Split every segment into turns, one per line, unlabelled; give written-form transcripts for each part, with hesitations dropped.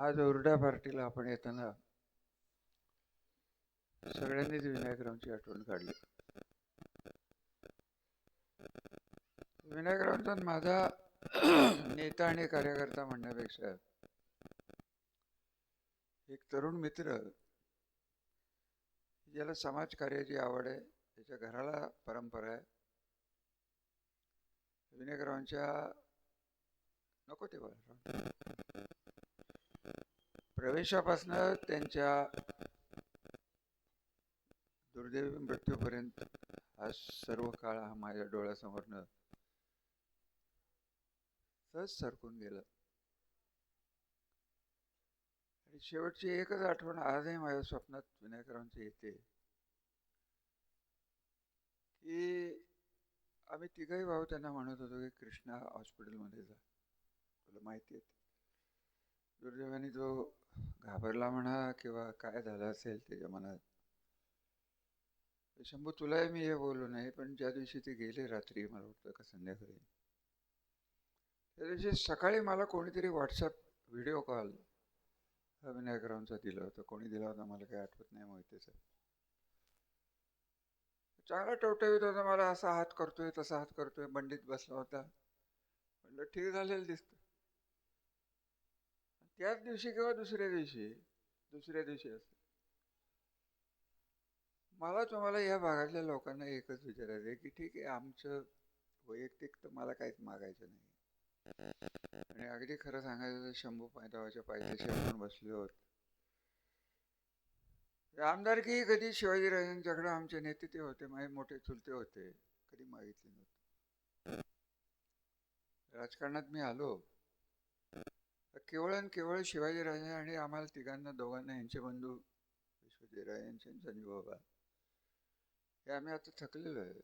आज ओरडा पार्टीला आपण येताना सगळ्यांनीच विनायकरावांची आठवण काढली. विनायकरावांचा माझा नेता आणि कार्यकर्ता म्हणण्यापेक्षा एक तरुण मित्र, ज्याला समाजकार्याची आवड आहे, त्याच्या घराला परंपरा आहे. विनायकरावांच्या नको ते प्रवेशापासून त्यांच्या दुर्दैवी मृत्यूपर्यंत हा सर्व काळ हा माझ्या डोळ्यासमोरनं सहज सरकून गेलं. आणि शेवटची एकच आठवण आजही माझ्या स्वप्नात विनायकरावांची येते की आम्ही तिघही भाऊ त्यांना म्हणत होतो की कृष्णा हॉस्पिटलमध्ये जा, तुला माहिती आहे. दुर्दैवाने जो घाबरला म्हणा किंवा काय झालं असेल त्याच्या मनात. शंभू तुलाही मी हे बोललो नाही, पण ज्या दिवशी ते गेले रात्री, मला वाटतं का संध्याकाळी, त्या दिवशी सकाळी मला कोणीतरी व्हॉट्सअप व्हिडिओ कॉल विनायकरावांचा दिला होता. कोणी दिला होता मला काही आठवत नाही मोहितेचा. चांगला टवटवीत होता. मला असा हात करतोय तसा हात करतोय, बंडीत बसला होता. म्हटलं ठीक झालेलं दिसतं. त्याच दिवशी किंवा दुसऱ्या दिवशी असतं. मला तुम्हाला या भागातल्या लोकांना एकच विचारायचं आहे की ठीक आहे, आमचं वैयक्तिक तर मला काहीच मागायचं नाही. आणि अगदी खरं सांगायचं तर शंभू पायथावाच्या पायथ्याशी आपण बसलो आहोत. आमदारकी कधी शिवाजीराजांच्याकडे आमचे नेते ते होते, माझे मोठे चुलते होते, कधी मागितले नव्हते. राजकारणात मी आलो केवळ आणि केवळ शिवाजीराजे आणि आम्हाला तिघांना दोघांना यांचे बंधू विश्वजीराजे यांचे संजू बाबा, हे आम्ही आता थकलेलो आहे.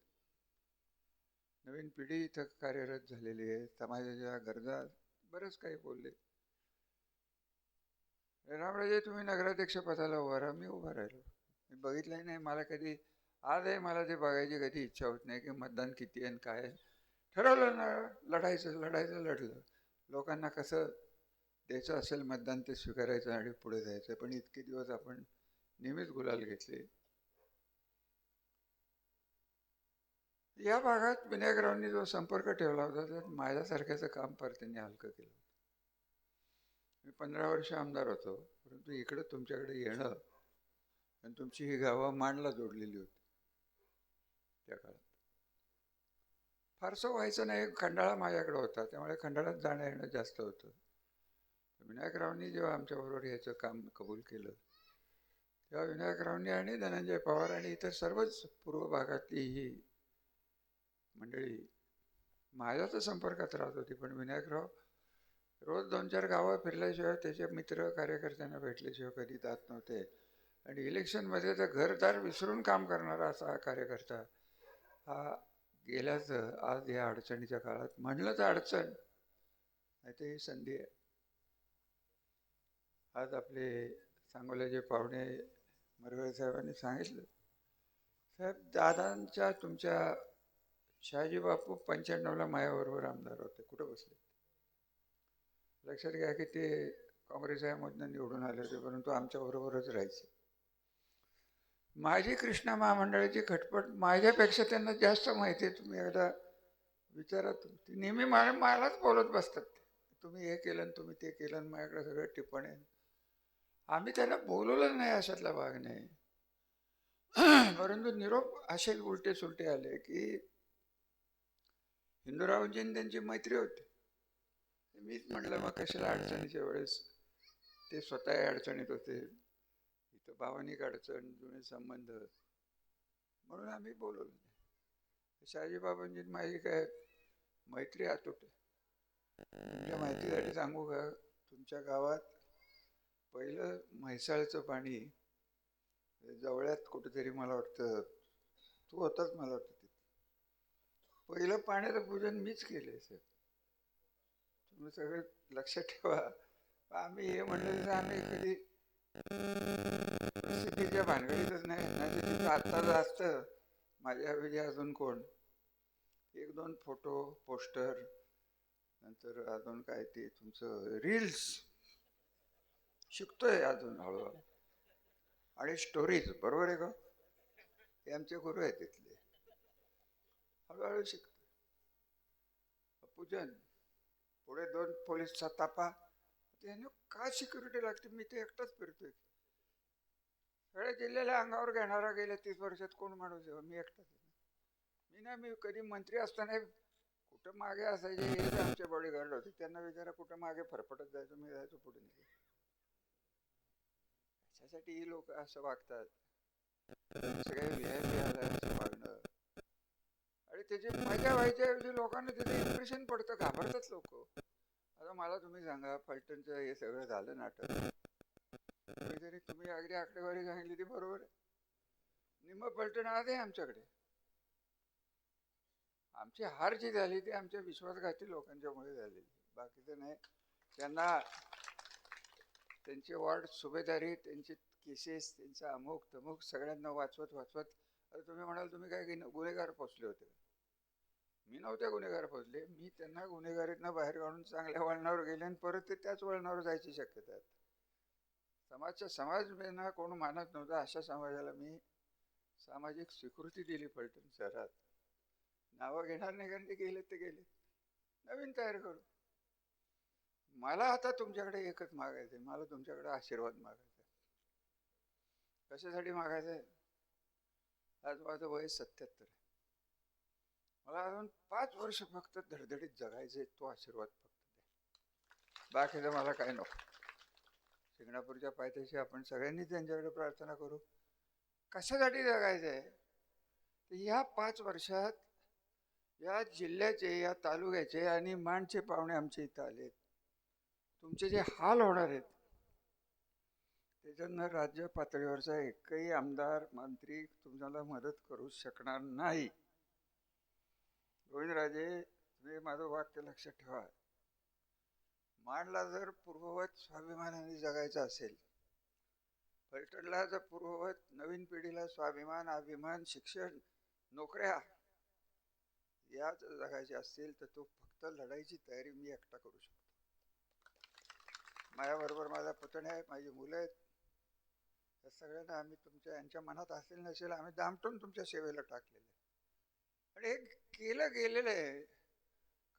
नवीन पिढी इथं कार्यरत झालेली आहे. समाजाच्या गरजा बरंच काही बोलले. रामराजे तुम्ही नगराध्यक्ष पदाला उभा राहा. मी उभा राहिलो. मी बघितलंही नाही. मला कधी आजही मला ते बघायची कधी इच्छा होत नाही की मतदान किती आहे काय आहे. ठरवलं ना, लढायचं लढलं. लोकांना कसं द्यायचं असेल मतदान ते स्वीकारायचं आणि पुढे जायचं. पण इतके दिवस आपण नेहमीच गुलाल घेतले. या भागात विनायकरावांनी जो संपर्क ठेवला होता त्यात माझ्यासारख्याचं काम फार त्यांनी हलकं केलं. मी 15 वर्ष आमदार होतो, परंतु इकडं तुमच्याकडे येणं आणि तुमची ही गावं मांडला जोडलेली होती. त्या काळात फारसं व्हायचं नाही. खंडाळा माझ्याकडे होता, त्यामुळे खंडाळ्यात जाणं येणं जास्त होतं. विनायकरावांनी जेव्हा आमच्याबरोबर याचं काम कबूल केलं तेव्हा विनायकरावांनी आणि धनंजय पवार आणि इतर सर्वच पूर्व भागातली ही मंडळी माझ्या तर संपर्कात राहत होती. पण विनायकराव रोज 2-4 गावं फिरल्याशिवाय, त्याचे मित्र कार्यकर्त्यांना भेटल्याशिवाय कधी जात नव्हते. आणि इलेक्शनमध्ये तर घरदार विसरून काम करणारा असा हा कार्यकर्ता हा गेल्याचं आज या अडचणीच्या काळात म्हणलं तर अडचण नाही तर ही संधी आहे. आज आपले सांगोल्याचे पाहुणे मरगळे साहेबांनी सांगितलं, साहेब दादांच्या तुमच्या शहाजी बापू 95ला माझ्याबरोबर आमदार होते. कुठं बसले? लक्षात घ्या की ते काँग्रेसमधनं निवडून आले होते, परंतु आमच्याबरोबरच राहायचे. माझी कृष्णा महामंडळाची खटपट माझ्यापेक्षा त्यांना जास्त माहिती आहे. तुम्ही एकदा विचारा. ती नेहमी मलाच बोलत बसतात. तुम्ही हे केलं तुम्ही ते केलं, माझ्याकडे सगळं टिप्पणी. आम्ही त्यांना बोलवलं नाही, अशातला भाग नाही. परंतु निरोप असे उलटे सुलटे आले की हिंदूरावजी त्यांची मैत्री होती. मीच म्हटलं मग कशाला अडचणीच्या वेळेस, ते स्वतः अडचणीत होते, इथं भावनिक अडचण, जुने संबंध, म्हणून आम्ही बोलवलं नाही. शहाजीबाबांची माझी काय मैत्री अतूट आहे. तुमच्या माहितीसाठी सांगू का, तुमच्या गावात पहिलं म्हैसाळचं पाणी जवळ्यात कुठेतरी, मला वाटतं तू होताच, मला वाटतं तिथे पहिलं पाण्याचं पूजन मीच केलंय सर. तुम्ही सगळं लक्षात ठेवा. आम्ही हे म्हणलं तर आम्ही कधी प्रसिद्धीच्या भानगडीतच नाही. नाही तिथं आत्ता जास्त माझ्या वेळी अजून कोण 1-2 फोटो पोस्टर, नंतर अजून काय ते तुमचं रील्स, शिकतोय अजून हळूहळू. आणि स्टोरीज बरोबर आहे का? हे आमचे गुरु आहेत तिथले. हळूहळू शिकतो. पूजन पुढे 2 पोलीसचा तापा. त्याने का सिक्युरिटी लागते? मी ते एकटाच फिरतोय. सगळ्या जिल्ह्याला अंगावर घेणारा गेल्या 30 वर्षात कोण माणूस आहे? मी एकटाच आहे. मी कधी मंत्री असताना कुठं मागे असायचे, हे आमचे बॉडीगार्ड होते, त्यांना विचारा कुठं मागे फरफटत जायचो, मी जायचो पुढे निघे. त्यासाठी ही लोक असं वागतात. सगळे व्हीआयपी आलं असं वागणं आणि त्याची मजा व्हायच्या ऐवजी लोकांना तिथे इम्प्रेशन पडतं, घाबरतात लोक. आता मला तुम्ही सांगा, फलटणचं हे सगळं झालं नाटक, तरी तुम्ही अगदी आकडेवारी सांगितली ती बरोबर आहे. निम्म फलटण आज आहे आमच्याकडे. आमची हार जी झाली ती आमच्या विश्वासघाती लोकांच्यामुळे झालेली, बाकीचं नाही. त्यांना त्यांचे वॉर्ड सुभेदारी, त्यांचे केसेस, त्यांचा अमुक तमुक सगळ्यांना वाचवत वाचवत. आता तुम्ही म्हणाल तुम्ही काय गुन्हेगार पोचले होते? मी नव्हते गुन्हेगार पोचले. मी त्यांना गुन्हेगारीतनं बाहेर काढून चांगल्या वळणावर गेले आणि परत ते त्याच वळणावर जायची शक्यता आहे. समाज कोण मानत नव्हता, अशा समाजाला मी सामाजिक स्वीकृती दिली फलटण शहरात. नावं घेणार नाही, कारण ते गेलेत ते गेले, नवीन तयार करू. मला आता तुमच्याकडे एकच मागायचं आहे, मला तुमच्याकडे आशीर्वाद मागायचा आहे. कशासाठी मागायचं आहे? आज माझं वय 77 आहे. मला अजून 5 वर्ष फक्त धडधडीत जगायचे, तो आशीर्वाद फक्त द्या. बाकीचं मला काय नको. शिंगणापूरच्या पायथ्याशी आपण सगळ्यांनी त्यांच्याकडे प्रार्थना करू. कशासाठी जगायचं आहे? तर ह्या 5 वर्षात या जिल्ह्याचे, या तालुक्याचे आणि माणचे पाहुणे आमचे इथं आलेत, तुमचे जे हाल होणार आहेत त्याच्यानं राज्य पातळीवरचा एकही आमदार मंत्री तुम्हाला मदत करू शकणार नाही. गोविंदराजे, तुम्ही माझं वाक्य लक्षात ठेवा. माणला जर पूर्ववत स्वाभिमानाने जगायचं असेल, फलटणला जर पूर्ववत नवीन पिढीला स्वाभिमान, अभिमान, शिक्षण, नोकऱ्या याच जगायचे असतील तर तो फक्त लढाईची तयारी मी एकटा करू शकतो. माझ्याबरोबर माझा पुतण्या आहे, माझी मुलं आहेत. या सगळ्यांना आम्ही तुमच्या यांच्या मनात असेल नसेल आम्ही दामटून तुमच्या सेवेला टाकलेलं आहे. आणि हे केलं गेलेलं आहे.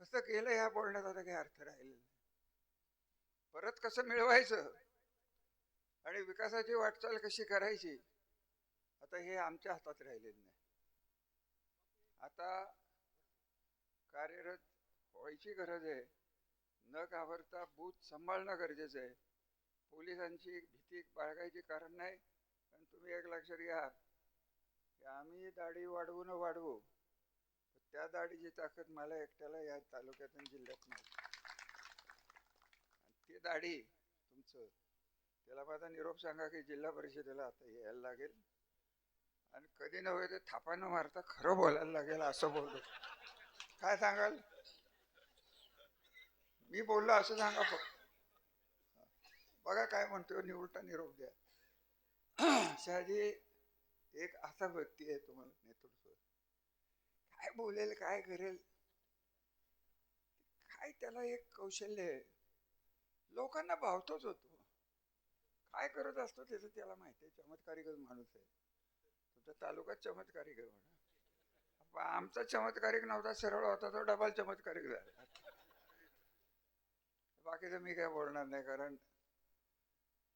कसं केलं ह्या बोलण्यात आता काही अर्थ राहिलेला नाही. परत कसं मिळवायचं आणि विकासाची वाटचाल कशी करायची, आता हे आमच्या हातात राहिलेलं नाही. आता कार्यरत व्हायची गरज आहे. न घाबरता बूथ सांभाळणं गरजेचं आहे. पोलिसांची भीती बाळगायची कारण नाही. पण तुम्ही एक लक्षात घ्या की आम्ही दाढी वाढवू न वाढवू, त्या दाढीची ताकद मला एकट्याला या तालुक्यातून जिल्ह्यात नाही. ती दाढी तुमचं, त्याला माझा निरोप सांगा की जिल्हा परिषदेला आता यायला लागेल आणि कधी नव्हे ते थापा न मारता खरं बोलायला लागेल असं बोलतो. काय सांगाल? मी बोललो असं सांगा फक्त. बघा काय म्हणतो, निवडता निरोप द्या. शहाजी एक असा व्यक्ती आहे, तुम्हाला नेतृत्व काय बोलेल, काय करेल, काय त्याला एक कौशल्य आहे. लोकांना भावतोच होतो. काय करत असतो त्याचं त्याला माहिती आहे. चमत्कारिक माणूस आहे. तुमचा तालुकाच चमत्कारिक आहे म्हणा. आमचा चमत्कारिक नव्हता, सरळ होता, तो डबल चमत्कारिक झाला. बाकीचं मी काय बोलणार नाही, कारण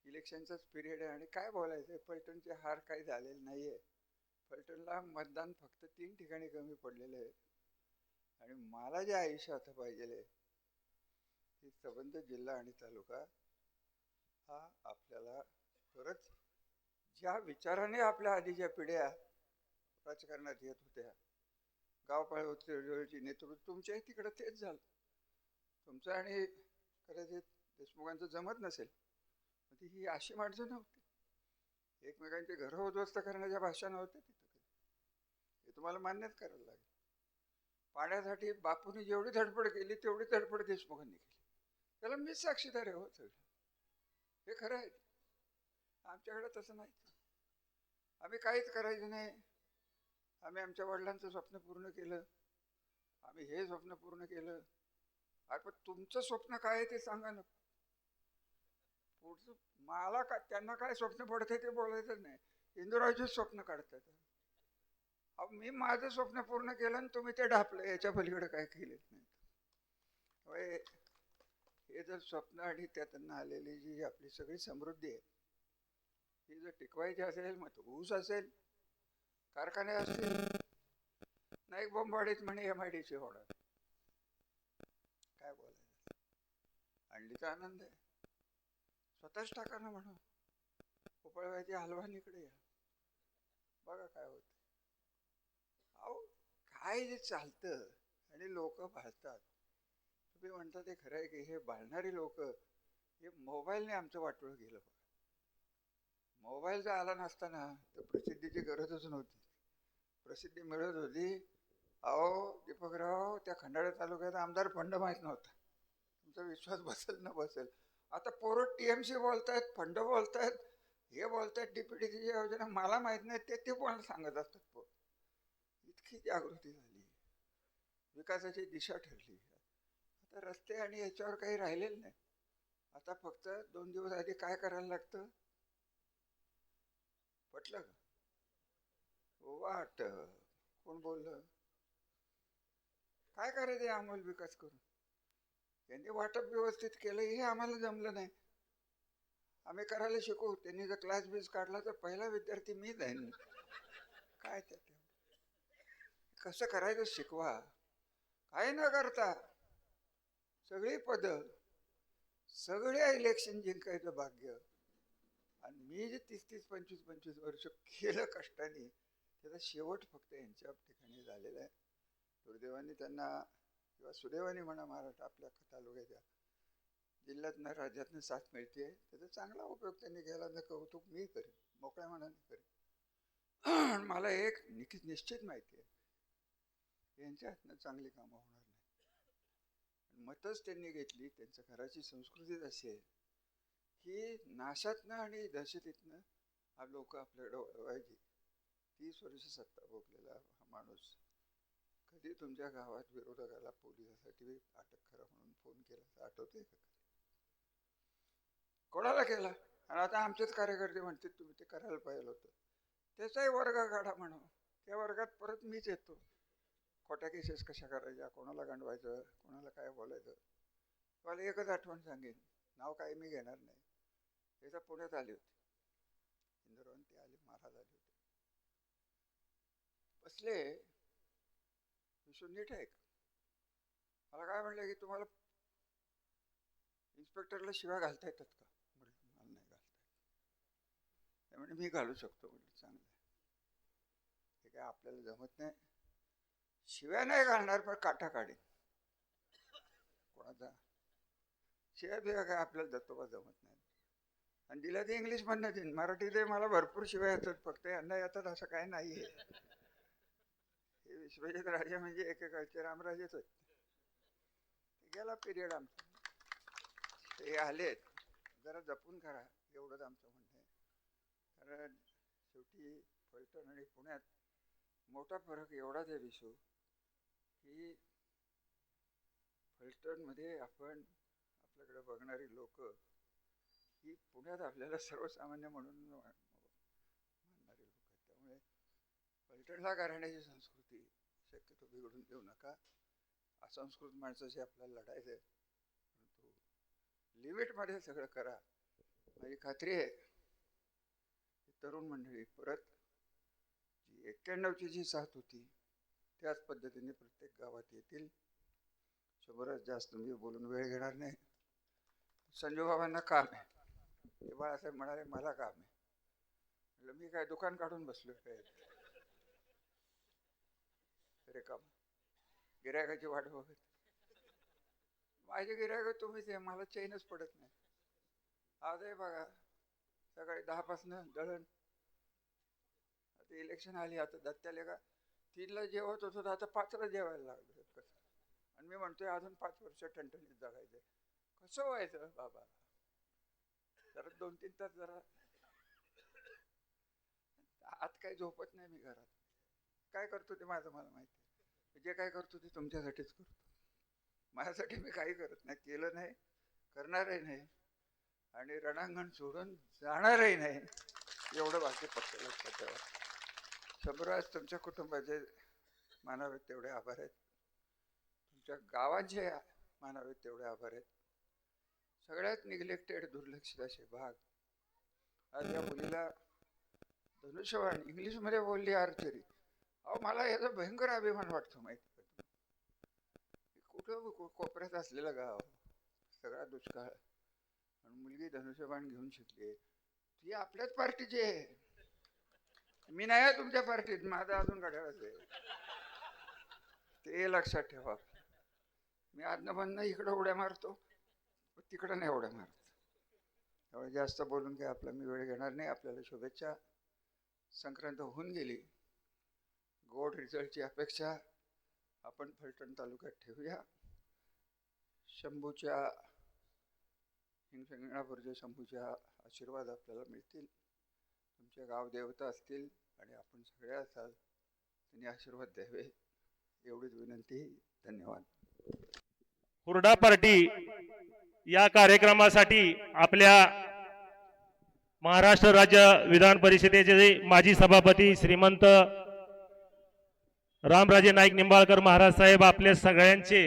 इलेक्शनचाच पिरियड आहे आणि काय बोलायचं. फलटणचे हार काही झालेले नाहीये. फलटणला मतदान फक्त 3 ठिकाणी कमी पडलेलं आहे आणि मला जे आयुष्य आता पाहिजे ते संबंध जिल्हा आणि तालुका हा आपल्याला खरंच ज्या विचाराने आपल्या आधीच्या पिढ्या राजकारणात येत होत्या, गावपाळीची नेतृत्व तुमच्याही तिकडं तेच झालं. तुमचं आणि कदाचित देशमुखांचं जमत नसेल, ही अशी माणसं नव्हती. एकमेकांची घरं उद्ध्वस्त करण्याच्या भाषा नव्हत्या तिथं. हे तुम्हाला मान्यच करायला लागेल. पाण्यासाठी बापूंनी जेवढी धडपड केली तेवढी धडपड देशमुखांनी केली. त्याला मीच साक्षीदार आहे हो सगळं. हे खरं आहे. आमच्याकडे तसं नाही. आम्ही काहीच करायचं नाही. आम्ही आमच्या वडिलांचं स्वप्न पूर्ण केलं, आम्ही हे स्वप्न पूर्ण केलं. अरे पण तुमचं स्वप्न काय आहे ते सांगा ना. पुढचं मला का त्यांना काय स्वप्न पडते ते बोलायचं नाही. इंदुरावचे स्वप्न काढतात. अहो मी माझं स्वप्न पूर्ण केलं आणि तुम्ही ते ढापलं, याच्या पलीकडे काय केलेच नाही. होय, हे जर स्वप्न आणि त्यातून आलेली जी आपली सगळी समृद्धी आहे ही जर टिकवायची असेल, मग तो ऊस असेल, कारखाने असतील, नाही बोंबवाडीत म्हणे MIDC होणार. काय बोलायचं, अंडीचा आनंद आहे, स्वतःच टाका ना म्हणून. उपळवायची हलवान इकडे या, बघा काय होत. अहो काय जे चालतं आणि लोक भाळतात. तुम्ही म्हणता ते खरं आहे की हे भाळणारी लोक, हे मोबाईलने आमचं वाटोळं गेलं. मोबाईल जर आला नसताना तर प्रसिद्धीची गरजच नव्हती. प्रसिद्धी मिळत होती. अहो दीपकराव, त्या खंडाळा तालुक्यात आमदार फंड माहीत नव्हता. तुमचा विश्वास बसेल ना बसेल. आता पोरं TMC बोलतायत, फंड बोलतायत, हे बोलतायत DPDची योजना मला माहीत नाही ते कोणाला सांगत असतात. इतकी जागृती झाली, विकासाची दिशा ठरली. आता रस्ते आणि याच्यावर काही राहिलेलं नाही. आता फक्त 2 दिवस आधी काय करायला लागतं, पटलं का? वाट कोण बोललं, काय करायचं अमोल विकास करून. त्यांनी वाटप व्यवस्थित केलं, हे आम्हाला जमलं नाही. आम्ही करायला शिकू. त्यांनी जर क्लास बीस काढला तर पहिला विद्यार्थी मी जाईन. काय त्यात कसं करायचं शिकवा. काय न करता सगळी पदं, सगळ्या इलेक्शन जिंकायचं भाग्य. आणि मी जे 30-30, 25-25 वर्ष केलं कष्टाने, त्याचा शेवट फक्त यांच्या ठिकाणी झालेला आहे. दुर्दैवाने त्यांना किंवा सुदैवाने म्हणा, महाराष्ट्र आपल्या तालुक्याच्या जिल्ह्यातनं राज्यातनं साथ मिळते. त्याचा चांगला उपयोग त्यांनी केला, तर कौतुक मी करेन, मोकळ्या मनाने करेन. मला एक निश्चित माहिती आहे, यांच्या हातनं चांगली कामं होणार नाही. मतच त्यांनी घेतली. त्यांच्या घराची संस्कृतीच अशी आहे की नाशातनं आणि दहशतीतनं हा लोक आपल्याकडे वळवायची. 30 वर्ष सत्ता भोगलेला हा माणूस कधी तुमच्या गावात विरोधकाला पोलिसासाठी अटक करा म्हणून फोन केला आठवते का? कोणाला केला? आणि आता आमचेच कार्यकर्ते म्हणते तुम्ही ते करायला पाहिजे होतं. त्याचाही वर्ग काढा म्हणून. त्या वर्गात परत मीच येतो. खोट्या केसेस कशा करायच्या, कोणाला गंडवायचं, कोणाला काय बोलायचं. मला एकच आठवण सांगेन, नाव काही मी घेणार नाही. एकदा पुण्यात आली होती इंदिरावरून, ते आले, महाराज आले होते. बसले, विषून नीट आहे. मला काय म्हणलं की तुम्हाला इन्स्पेक्टरला शिव्या घालता येतात का? म्हटलं मला नाही घालता येत. त्यामुळे मी घालू शकतो. म्हटलं चांगलं आहे, हे काय आपल्याला जमत नाही. शिव्या नाही घालणार, पण काटा काढेन. कोणाचा शिव्या बिव्या काय आपल्याला दत्तोबा जमत नाही. आणि दिला ते इंग्लिश म्हणण्यात येईल, मराठीत मला भरपूर शिव्या येतात, फक्त यांना येतात असं काय नाही आहे. हे विश्वजित राजे म्हणजे एकेकाळचे रामराजेच होते. गेला पिरियड आमचा. ते आलेत, जरा जपून करा, एवढंच आमचं म्हणणं आहे. कारण शेवटी फलटण आणि पुण्यात मोठा फरक एवढाच आहे विशू, की फलटणमध्ये आपण आपल्याकडे बघणारी लोक ही पुण्यात आपल्याला सर्वसामान्य म्हणून मानणारी लोक आहेत. त्यामुळे फलटणला घराण्याची संस्कृती शक्यतो बिघडून देऊ नका. असंस्कृत माणसाशी आपल्याला लढायचं आहे, परंतु लिमिटमध्ये सगळं करा. माझी खात्री आहे की तरुण मंडळी परत जी 91ची जी साथ होती त्याच पद्धतीने प्रत्येक गावात येतील. शंभरात जास्त मी बोलून वेळ घेणार नाही. संजू बाबांना काम आहे, ते बाळासाहेब म्हणाले मला काम आहे. म्हटलं मी काय दुकान काढून बसलो काय? अरे काम गिरायकाची वाट बघत. माझे गिरायक तुम्हीच आहे, मला चैनच पडत नाही. आजही बघा सकाळी 10 दळण. आता इलेक्शन आली, आता दत्त्याला का 3ला जेवत होतो, आता 5ला जेवायला लागलो. कसं? आणि मी म्हणतोय अजून 5 वर्ष ठणठणीत जगायचं. कसं व्हायचं बाबा? जरा 2-3 तास जरा आत काही झोपत नाही मी घरात. काय करतो ते माझं मला माहिती आहे. जे काय करतो ते तुमच्यासाठीच करतो. माझ्यासाठी मी काही करत नाही, केलं नाही, करणारही नाही. आणि रणांगण सोडून जाणारही नाही, एवढं बाकी फक्त लक्षात ठेवा. शंभूराज, तुमच्या कुटुंबाचे मानावेत तेवढे आभार आहेत, तुमच्या गावाचे मानावेत तेवढे आभार आहेत. सगळ्यात निग्लेक्टेड, दुर्लक्षित असे भाग. आज या मुलीला धनुष्यबाण इंग्लिशमध्ये बोलली, आर्चरी. अहो, मला याचा भयंकर अभिमान वाटतो. माहिती कुठं कोपऱ्यात असलेलं गाव, सगळा दुष्काळ, आणि मुलगी धनुष्यबाण घेऊन शिकली. ती आपल्याच पार्टीची आहे. मी नाही आहे तुमच्या पार्टीत, माझा अजून घड्याळच आहे, ते लक्षात ठेवा. मी आजनं म्हणणं इकडं उड्या मारतो, तिकडं नाही उड्या मारत. त्यामुळे जास्त बोलून काय आपला मी वेळ घेणार नाही. आपल्याला शुभेच्छा. संक्रांत होऊन गेली. गोड रिझल्टची अपेक्षा आपण फलटण तालुक्यात ठेवूया. शंभूच्या, हिंगणगापूरच्या शंभूच्या आशीर्वाद आपल्याला मिळतील. तुमच्या गावदेवता असतील आणि आपण सगळे असाल, त्यांनी आशीर्वाद द्यावे, एवढीच विनंती. धन्यवाद.
हुरडा पार्टी या कार्यक्रमासाठी आपल्या महाराष्ट्र राज्य विधान परिषदेचे माजी सभापती श्रीमंत रामराजे नाईक निंबाळकर महाराज साहेब, आपले सगळ्यांचे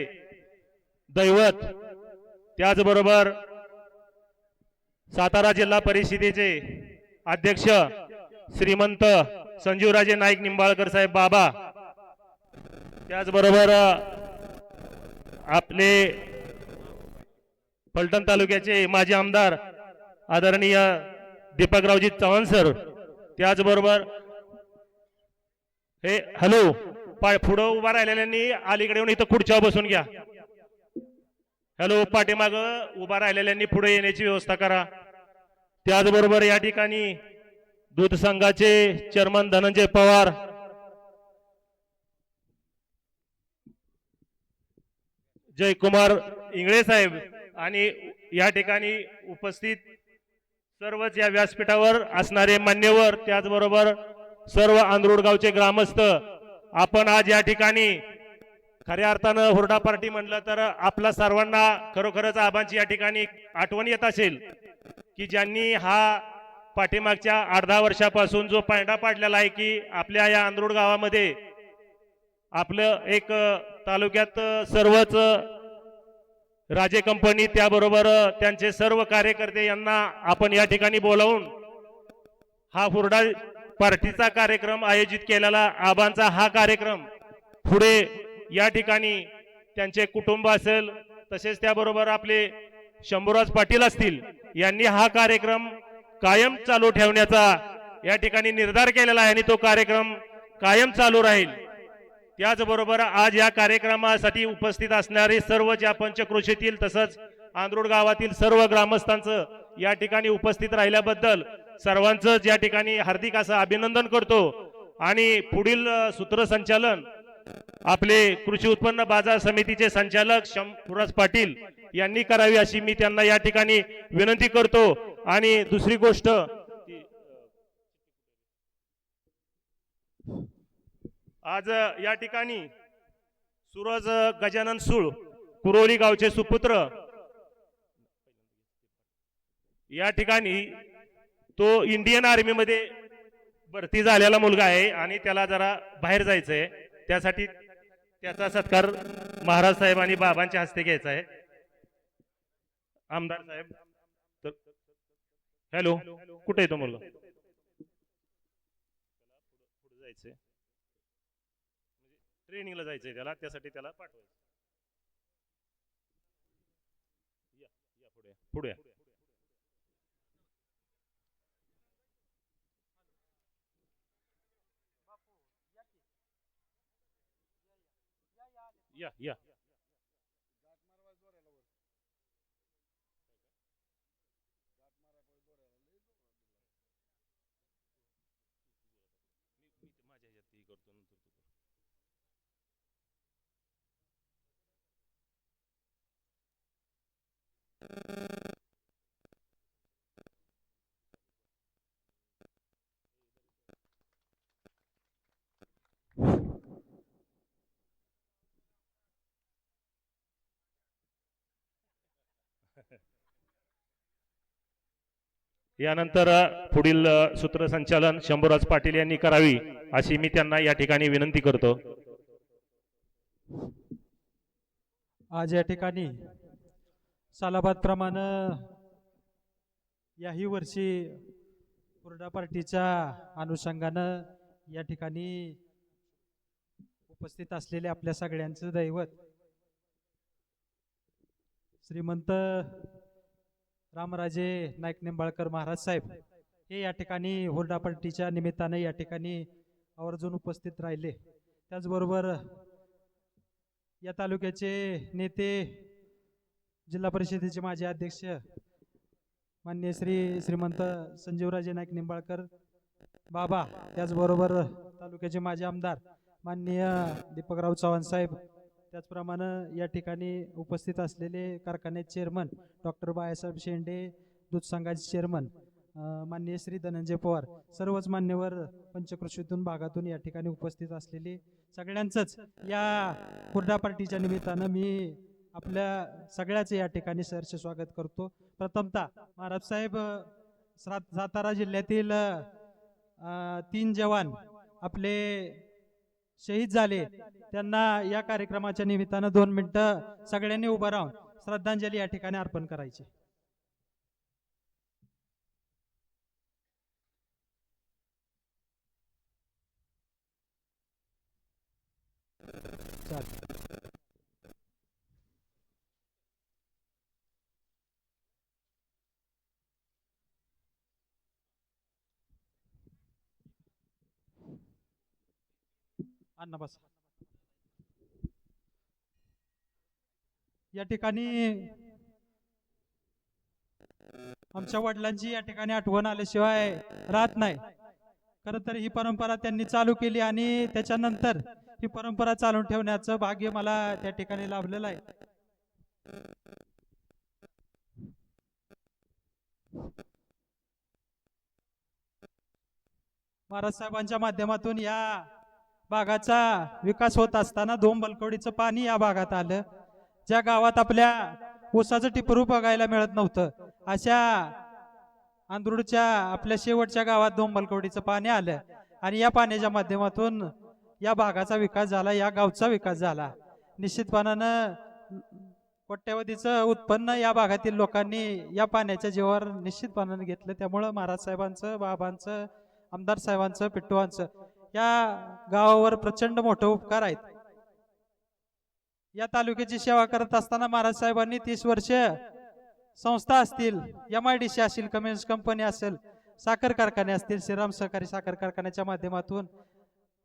दैवत, त्याचबरोबर सातारा जिल्हा परिषदेचे अध्यक्ष श्रीमंत संजीवराजे नाईक निंबाळकर साहेब बाबा, त्याचबरोबर आपले फलटण तालुक्याचे माजी आमदार आदरणीय दीपकरावजी चव्हाण सर, त्याचबरोबर हे हॅलो, पुढे उभा राहिलेल्यांनी अलीकडे येऊन इथं खुर्च्या बसून घ्या. हॅलो, पाठीमाग उभा राहिलेल्यांनी पुढे येण्याची व्यवस्था करा. त्याचबरोबर या ठिकाणी दूध संघाचे चेअरमन धनंजय पवार, जयकुमार इंगळे साहेब आणि या ठिकाणी उपस्थित सर्वच या व्यासपीठावर असणारे मान्यवर, त्याचबरोबर सर्व आंधरुड गावचे ग्रामस्थ, आपण आज या ठिकाणी खऱ्या अर्थानं हुरडा पार्टी म्हणलं तर आपल्या सर्वांना खरोखरच आबांची या ठिकाणी आठवण येत असेल की ज्यांनी हा पाठीमागच्या 8-10 वर्षापासून जो पायंडा पाडलेला आहे की आपल्या या आंधरुड गावामध्ये आपलं एक तालुक्यात सर्वच राजे कंपनी, त्याबरोबर त्यांचे सर्व कार्यकर्ते यांना आपण या ठिकाणी बोलावून हा हुरडा पार्टीचा कार्यक्रम आयोजित केलेला आबांचा हा कार्यक्रम पुढे या ठिकाणी त्यांचे कुटुंब असेल, तसेच त्याबरोबर आपले शंभूराज पाटील असतील, यांनी हा कार्यक्रम कायम चालू ठेवण्याचा या ठिकाणी निर्धार केलेला आहे आणि तो कार्यक्रम कायम चालू राहील. त्याचबरोबर आज या कार्यक्रमासाठी उपस्थित असणारे सर्व ज्या पंचक्रोशीतील तसंच आंधरुड गावातील सर्व ग्रामस्थांचं या ठिकाणी उपस्थित राहिल्याबद्दल सर्वांचं या ठिकाणी हार्दिक असं अभिनंदन करतो. आणि पुढील सूत्रसंचालन आपले कृषी उत्पन्न बाजार समितीचे संचालक शंभूराज पाटील यांनी करावी अशी मी त्यांना या ठिकाणी विनंती करतो. आणि दुसरी गोष्ट, आज या ठिकाणी सूरज गजानन सूळ कुरोली गावचे सुपुत्र, या ठिकाणी तो इंडियन आर्मी मध्ये भरती झालेला मुलगा आहे आणि त्याला जरा बाहेर जायचंय, त्यासाठी त्याचा सत्कार महाराज साहेब आणि बाबांच्या हस्ते घ्यायचा आहे. आमदार साहेब, हॅलो, कुठे आहे तो मुलगा? पुढे जायचंय, ट्रेनिंगला जायचंय त्याला, त्यासाठी त्याला पाठवायचं. या पुढे पुढे. या या माझ्या ह्याच्यात करतो नंतर. यानंतर पुढील सूत्रसंचालन शंभूराज पाटील यांनी करावी अशी मी त्यांना या ठिकाणी विनंती करतो.
आज या ठिकाणी सालाबाद प्रमाणे याही वर्षी हुरडा पार्टीच्या अनुषंगानं या ठिकाणी उपस्थित असलेले आपल्या सगळ्यांचं दैवत श्रीमंत रामराजे नाईक निंबाळकर महाराज साहेब हे या ठिकाणी हुरडा पार्टीच्या निमित्ताने या ठिकाणी आवर्जून उपस्थित राहिले. त्याचबरोबर या तालुक्याचे नेते जिल्हा परिषदेचे माजी अध्यक्ष माननीय श्रीमंत संजीवराजे नाईक निंबाळकर बाबा, त्याचबरोबर तालुक्याचे माजी आमदार माननीय दीपकराव चव्हाण साहेब, त्याचप्रमाणे या ठिकाणी उपस्थित असलेले कारखान्याचे चेअरमन डॉक्टर बाळासाहेब शेंडे, दूध संघाचे चेअरमन माननीय श्री धनंजय पवार, सर्वच मान्यवर पंचकृषीतून भागातून या ठिकाणी उपस्थित असलेले सगळ्यांचंच या हुरडा पार्टीच्या निमित्तानं मी आपल्या सगळ्याचे या ठिकाणी सहर्ष स्वागत करतो. प्रथमतः महाराज साहेब सातारा जिल्ह्यातील 3 जवान आपले शहीद झाले, त्यांना या कार्यक्रमाच्या निमित्तानं 2 मिनिटं सगळ्यांनी उभं राहून श्रद्धांजली या ठिकाणी अर्पण करायची. अण्णा बस. या ठिकाणी आमच्या वडिलांची या ठिकाणी आठवण आल्याशिवाय राहत नाही. खरं तर ही परंपरा त्यांनी चालू केली आणि त्याच्यानंतर ही परंपरा चालून ठेवण्याचं भाग्य मला त्या ठिकाणी लाभलेलं आहे. महाराज साहेबांच्या माध्यमातून या भागाचा विकास होत असताना धोंबलकवडीचं पाणी या भागात आलं. ज्या गावात आपल्या ऊसाचं टिपरू बघायला मिळत नव्हतं, अशा आंध्रुडच्या आपल्या शेवटच्या गावात धोंबलकवडीचं पाणी आलं आणि या पाण्याच्या माध्यमातून या भागाचा विकास झाला, या गावचा विकास झाला. निश्चितपणानं कोट्यवधीचं उत्पन्न या भागातील लोकांनी या पाण्याच्या जीवावर निश्चितपणानं घेतलं. त्यामुळं महाराज साहेबांचं, बाबांचं, आमदार साहेबांचं, पिट्टूवांचं या गावावर प्रचंड मोठे उपकार आहेत. या तालुक्याची सेवा करत असताना महाराज साहेबांनी 30 वर्ष संस्था असतील, MIDC असेल, कम्युनिस्ट कंपनी असेल, साखर कारखाने असतील, श्रीराम सहकारी साखर कारखान्याच्या माध्यमातून,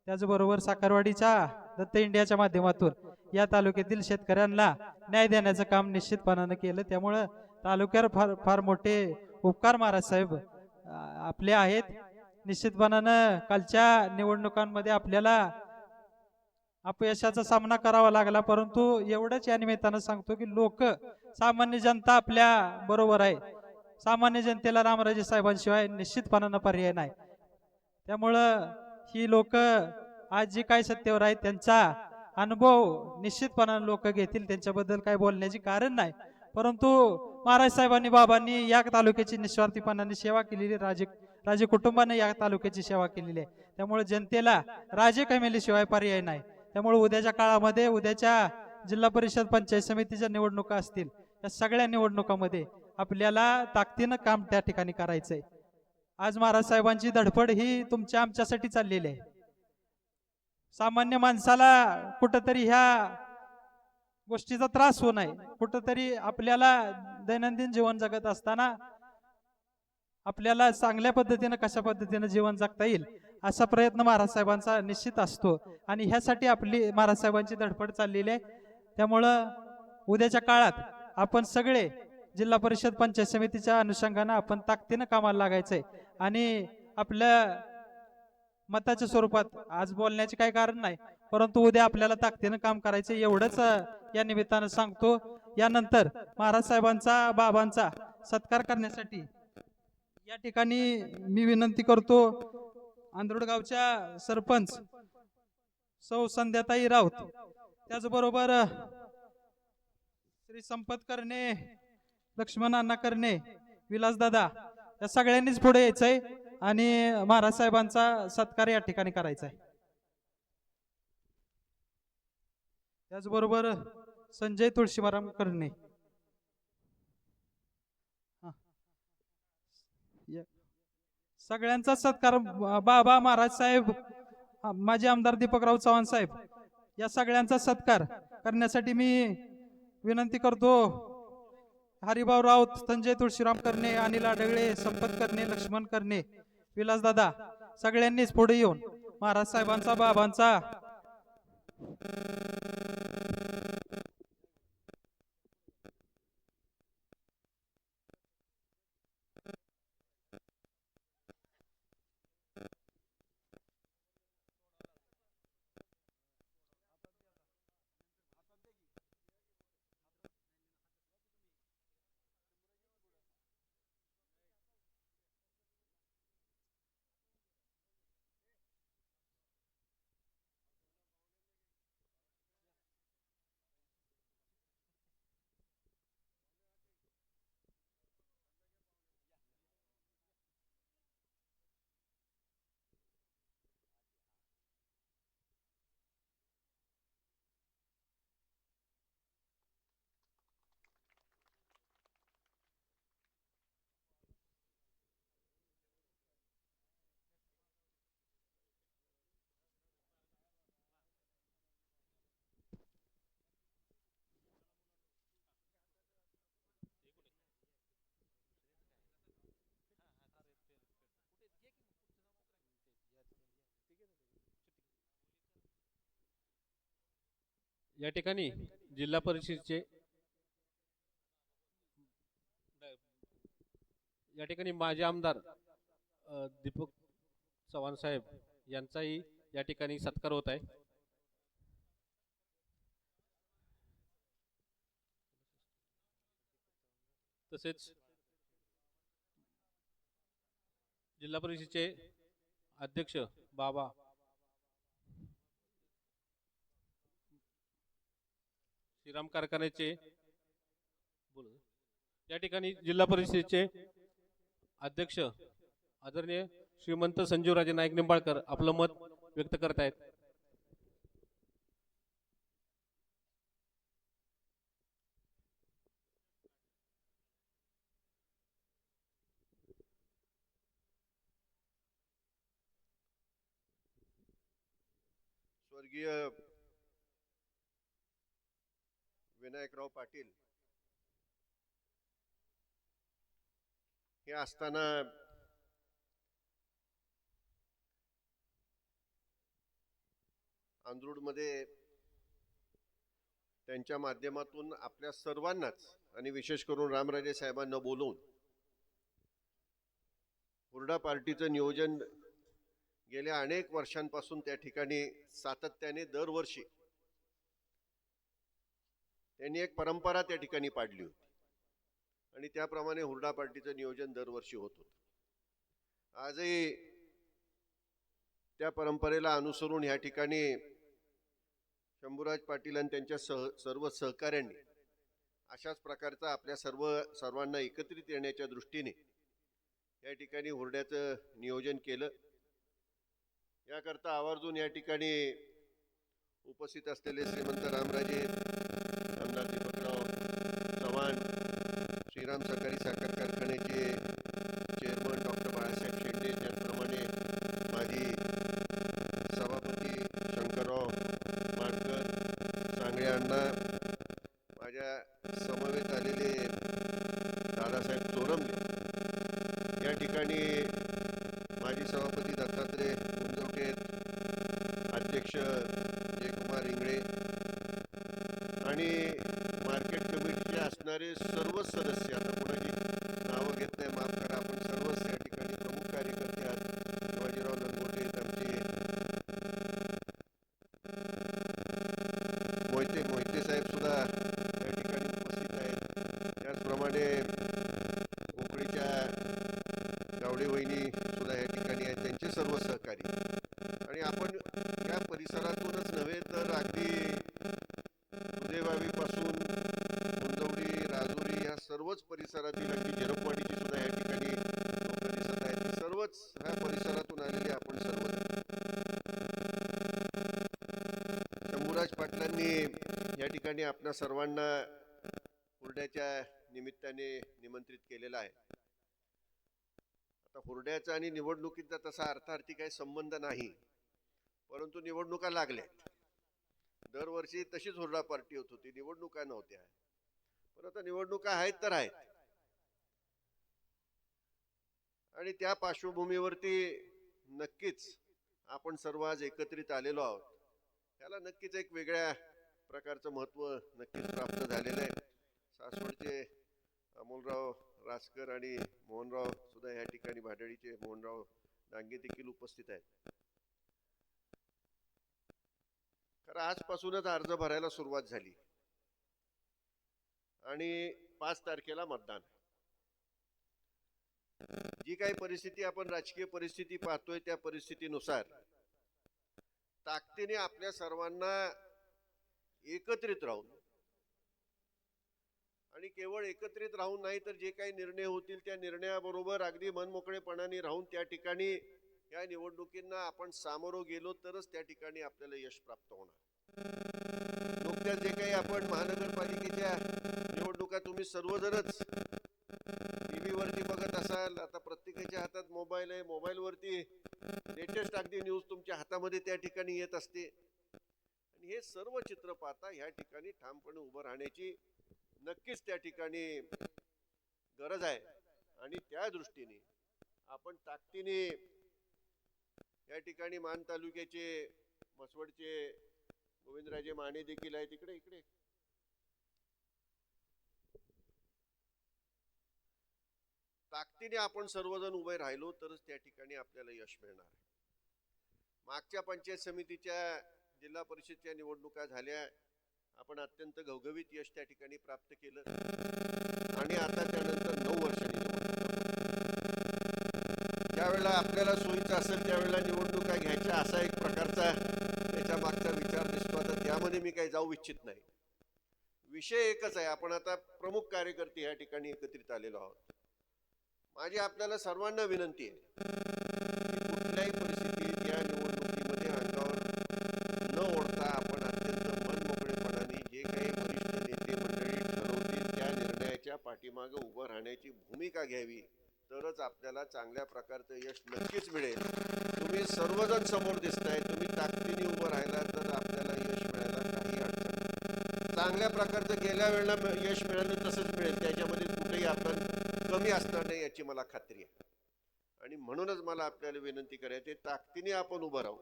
त्याचबरोबर साखरवाडीच्या दत्त इंडियाच्या माध्यमातून या तालुक्यातील शेतकऱ्यांना न्याय देण्याचं काम निश्चितपणानं केलं. त्यामुळं तालुक्यावर फार फार मोठे उपकार महाराज साहेब आपले आहेत. निश्चितपणानं कालच्या निवडणुकांमध्ये आपल्याला अपयशाचा सामना करावा लागला, परंतु एवढंच या निमित्तानं सांगतो की लोक, सामान्य जनता आपल्या बरोबर आहे. सामान्य जनतेला रामराजे साहेबांशिवाय निश्चितपणानं पर्याय नाही. त्यामुळं ही लोक आज जी काय सत्तेवर आहेत त्यांचा अनुभव निश्चितपणानं लोक घेतील, त्यांच्याबद्दल काय बोलण्याची कारण नाही. परंतु महाराज साहेबांनी, बाबांनी या तालुक्याची निस्वार्थीपणाने सेवा केलेली, राजे कुटुंबाने या तालुक्याची सेवा केलेली आहे. त्यामुळे जनतेला राजे कमेलीशिवाय पर्याय नाही. त्यामुळे उद्याच्या काळामध्ये, उद्याच्या जिल्हा परिषद पंचायत समितीच्या निवडणुका असतील, या सगळ्या निवडणुकांमध्ये आपल्याला ताकदीनं काम त्या ठिकाणी करायचंय. आज महाराज साहेबांची धडपड ही तुमच्या आमच्यासाठी चाललेली आहे. सामान्य माणसाला कुठंतरी ह्या गोष्टीचा त्रास होऊ नये, कुठंतरी आपल्याला दैनंदिन जीवन जगत असताना आपल्याला चांगल्या पद्धतीनं, कशा पद्धतीनं जीवन जगता येईल असा प्रयत्न महाराज साहेबांचा निश्चित असतो आणि ह्यासाठी आपली महाराज साहेबांची धडपड चाललेली आहे. त्यामुळं उद्याच्या काळात आपण सगळे जिल्हा परिषद पंचायत समितीच्या अनुषंगानं आपण ताकदीनं कामाला लागायचंय आणि आपल्या मताच्या स्वरूपात आज बोलण्याचे काही कारण नाही, परंतु उद्या आपल्याला ताकदीनं काम करायचं एवढंच या निमित्तानं सांगतो. यानंतर महाराज साहेबांचा, बाबांचा सत्कार करण्यासाठी या ठिकाणी मी विनंती करतो आंधरुडगावच्या सरपंच सौ संध्याताई राऊत, त्याचबरोबर श्री संपत करणे, लक्ष्मण अण्णा करणे, विलासदादा, त्या सगळ्यांनीच पुढे यायचंय आणि महाराज साहेबांचा सत्कार या ठिकाणी करायचा आहे. त्याचबरोबर संजय तुळशीराम करणे, सगळ्यांचा सत्कार बाबा महाराज साहेब, माजी आमदार दीपकराव चव्हाण साहेब या सगळ्यांचा सत्कार करण्यासाठी मी विनंती करतो. हरिभाऊ राऊत, संजय तुळशीराम करणे, अनिल आढळले, संपत करणे, लक्ष्मण करणे, विलासदादा सगळ्यांनीच पुढे येऊन महाराज साहेबांचा बाबांचा
या ठिकाणी जिल्हा परिषदेचे या ठिकाणी माजी आमदार दीपक चव्हाण साहेब यांचाही या ठिकाणी सत्कार होत आहे. तसेच जिल्हा परिषदेचे अध्यक्ष बाबा श्रीराम कारखान्याचे या ठिकाणी जिल्हा परिषदेचे अध्यक्ष आदरणीय श्रीमंत संजीवराजे नाईक निंबाळकर आपलं मत व्यक्त करत आहेत.
स्वर्गीय विनायकराव पाटील हे असताना अंधरुडमध्ये त्यांच्या माध्यमातून आपल्या सर्वांनाच आणि विशेष करून रामराजे साहेबांना बोलवून हुरडा पार्टीचं नियोजन गेल्या अनेक वर्षांपासून त्या ठिकाणी सातत्याने दरवर्षी त्यांनी एक परंपरा त्या ठिकाणी पाडली होती आणि त्याप्रमाणे हुरडा पार्टीचं नियोजन दरवर्षी होत होतं. आजही त्या परंपरेला अनुसरून या ठिकाणी शंभूराज पाटील आणि त्यांच्या सर्व सहकाऱ्यांनी अशाच प्रकारचा आपल्या सर्वांना एकत्रित येण्याच्या दृष्टीने या ठिकाणी हुरड्याचं नियोजन केलं. याकरता आवर्जून या ठिकाणी उपस्थित असलेले श्रीमंत रामराजे, आमदार दीपकराव चव्हाण, श्रीराम सहकारी साखर कारखान्याचे चेअरमन डॉक्टर बाळासाहेब शेंडे, त्याचप्रमाणे माजी सभापती शंकरराव माडकर, सांगळे अण्णा, माझ्या समवेत आलेले दादासाहेब चोरमले, या ठिकाणी माजी सभापती दत्तात्रय गुंजवटे, अध्यक्ष जयकुमार इंगळे आणि मार्केट कमिटीचे असणारे सर्व सदस्य, आता कोणाची ठिकाणी आपल्या सर्वांना हुरड्याच्या निमित्ताने निमंत्रित केलेलं आहे. आता हुरड्याचा आणि निवडणुकीचा तसा अर्थार्थी काही संबंध नाही, परंतु निवडणुका लागल्यात. दरवर्षी तशीच हुरडा पार्टी होत होती, निवडणुका नव्हत्या. पण आता निवडणुका आहेत तर आहेत, आणि त्या पार्श्वभूमीवरती नक्कीच आपण सर्व आज एकत्रित आलेलो आहोत. त्याला नक्कीच एक वेगळ्या प्रकारचं महत्त्व नक्कीच प्राप्त झालेलं आहे. सासवडचे अमोलराव रासकर आणि मोहनराव सुद्धा या ठिकाणी, भाडळीचे मोहनराव डांगे देखील उपस्थित आहेत. कारण आजपासूनच अर्ज भरायला सुरुवात झाली आणि 5 तारखेला मतदान. जी काही परिस्थिती आपण राजकीय परिस्थिती पाहतोय त्या परिस्थितीनुसार ताकदीने आपल्या सर्वांना एकत्रित राहून, आणि केवळ एकत्रित राहून नाही तर जे काही निर्णय होतील त्या निर्णयाबरोबर अगदी मनमोकळेपणाने राहून त्या ठिकाणी या निवडणुकींना आपण सामोरं गेलो तरच त्या ठिकाणी आपल्याला यश प्राप्त होणार. नुकत्याच जे काही आपण महानगरपालिकेच्या निवडणुका तुम्ही सर्वजणच टीव्ही वरती बघत असाल. आता प्रत्येकाच्या हातात मोबाईल आहे, मोबाईलवरती लेटेस्ट अगदी न्यूज तुमच्या हातामध्ये त्या ठिकाणी येत असते. आणि हे सर्व चित्र पाहता ह्या ठिकाणी ठामपणे उभं राहण्याची नक्कीच त्या ठिकाणी गरज आहे. आणि त्या दृष्टीने आपण ताकदीने या ठिकाणी मान तालुक्याचे म्हसवडचे गोविंदराजे माने देखील आहे तिकडे, इकडे ताकदीने आपण सर्वजण उभे राहिलो तरच त्या ठिकाणी आपल्याला यश मिळणार आहे. मागच्या पंचायत समितीच्या, जिल्हा परिषदच्या निवडणुका झाल्या, आपण अत्यंत घवघवीत यश त्या ठिकाणी प्राप्त केलं. आणि आता त्यानंतर 9 वर्षांनी ज्यावेळेला आपल्याला सोयीचं असेल त्यावेळेला निवडणुका घ्यायच्या, असा एक प्रकारचा त्याच्या मागचा विचार दिसतो. आता त्यामध्ये मी काही जाऊ इच्छित नाही. विषय एकच आहे, आपण आता प्रमुख कार्यकर्ते या ठिकाणी एकत्रित आलेलो आहोत. माझी आपल्याला सर्वांना विनंती आहे की कुठल्याही परिस्थितीत या निवडणुकीमध्ये अंगावर न ओढता आपण अत्यंत मनमोकळेपणाने जे काही वरिष्ठ नेते मंडळी ठरवतील त्या निर्णयाच्या पाठीमागे उभं राहण्याची भूमिका घ्यावी, तरच आपल्याला चांगल्या प्रकारचं यश नक्कीच मिळेल. तुम्ही सर्वजण समोर दिसताय, तुम्ही ताकदीने उभं राहिला तर आपल्याला यश मिळायला काही अडचण नाही. चांगल्या प्रकारचं गेल्या वेळेला यश मिळालं तसंच मिळेल, त्याच्यामध्ये कुठेही आपण कमी असणार नाही याची मला खात्री आहे. आणि म्हणूनच मला आपल्याला विनंती करायची, ताकदीने आपण उभं राहू,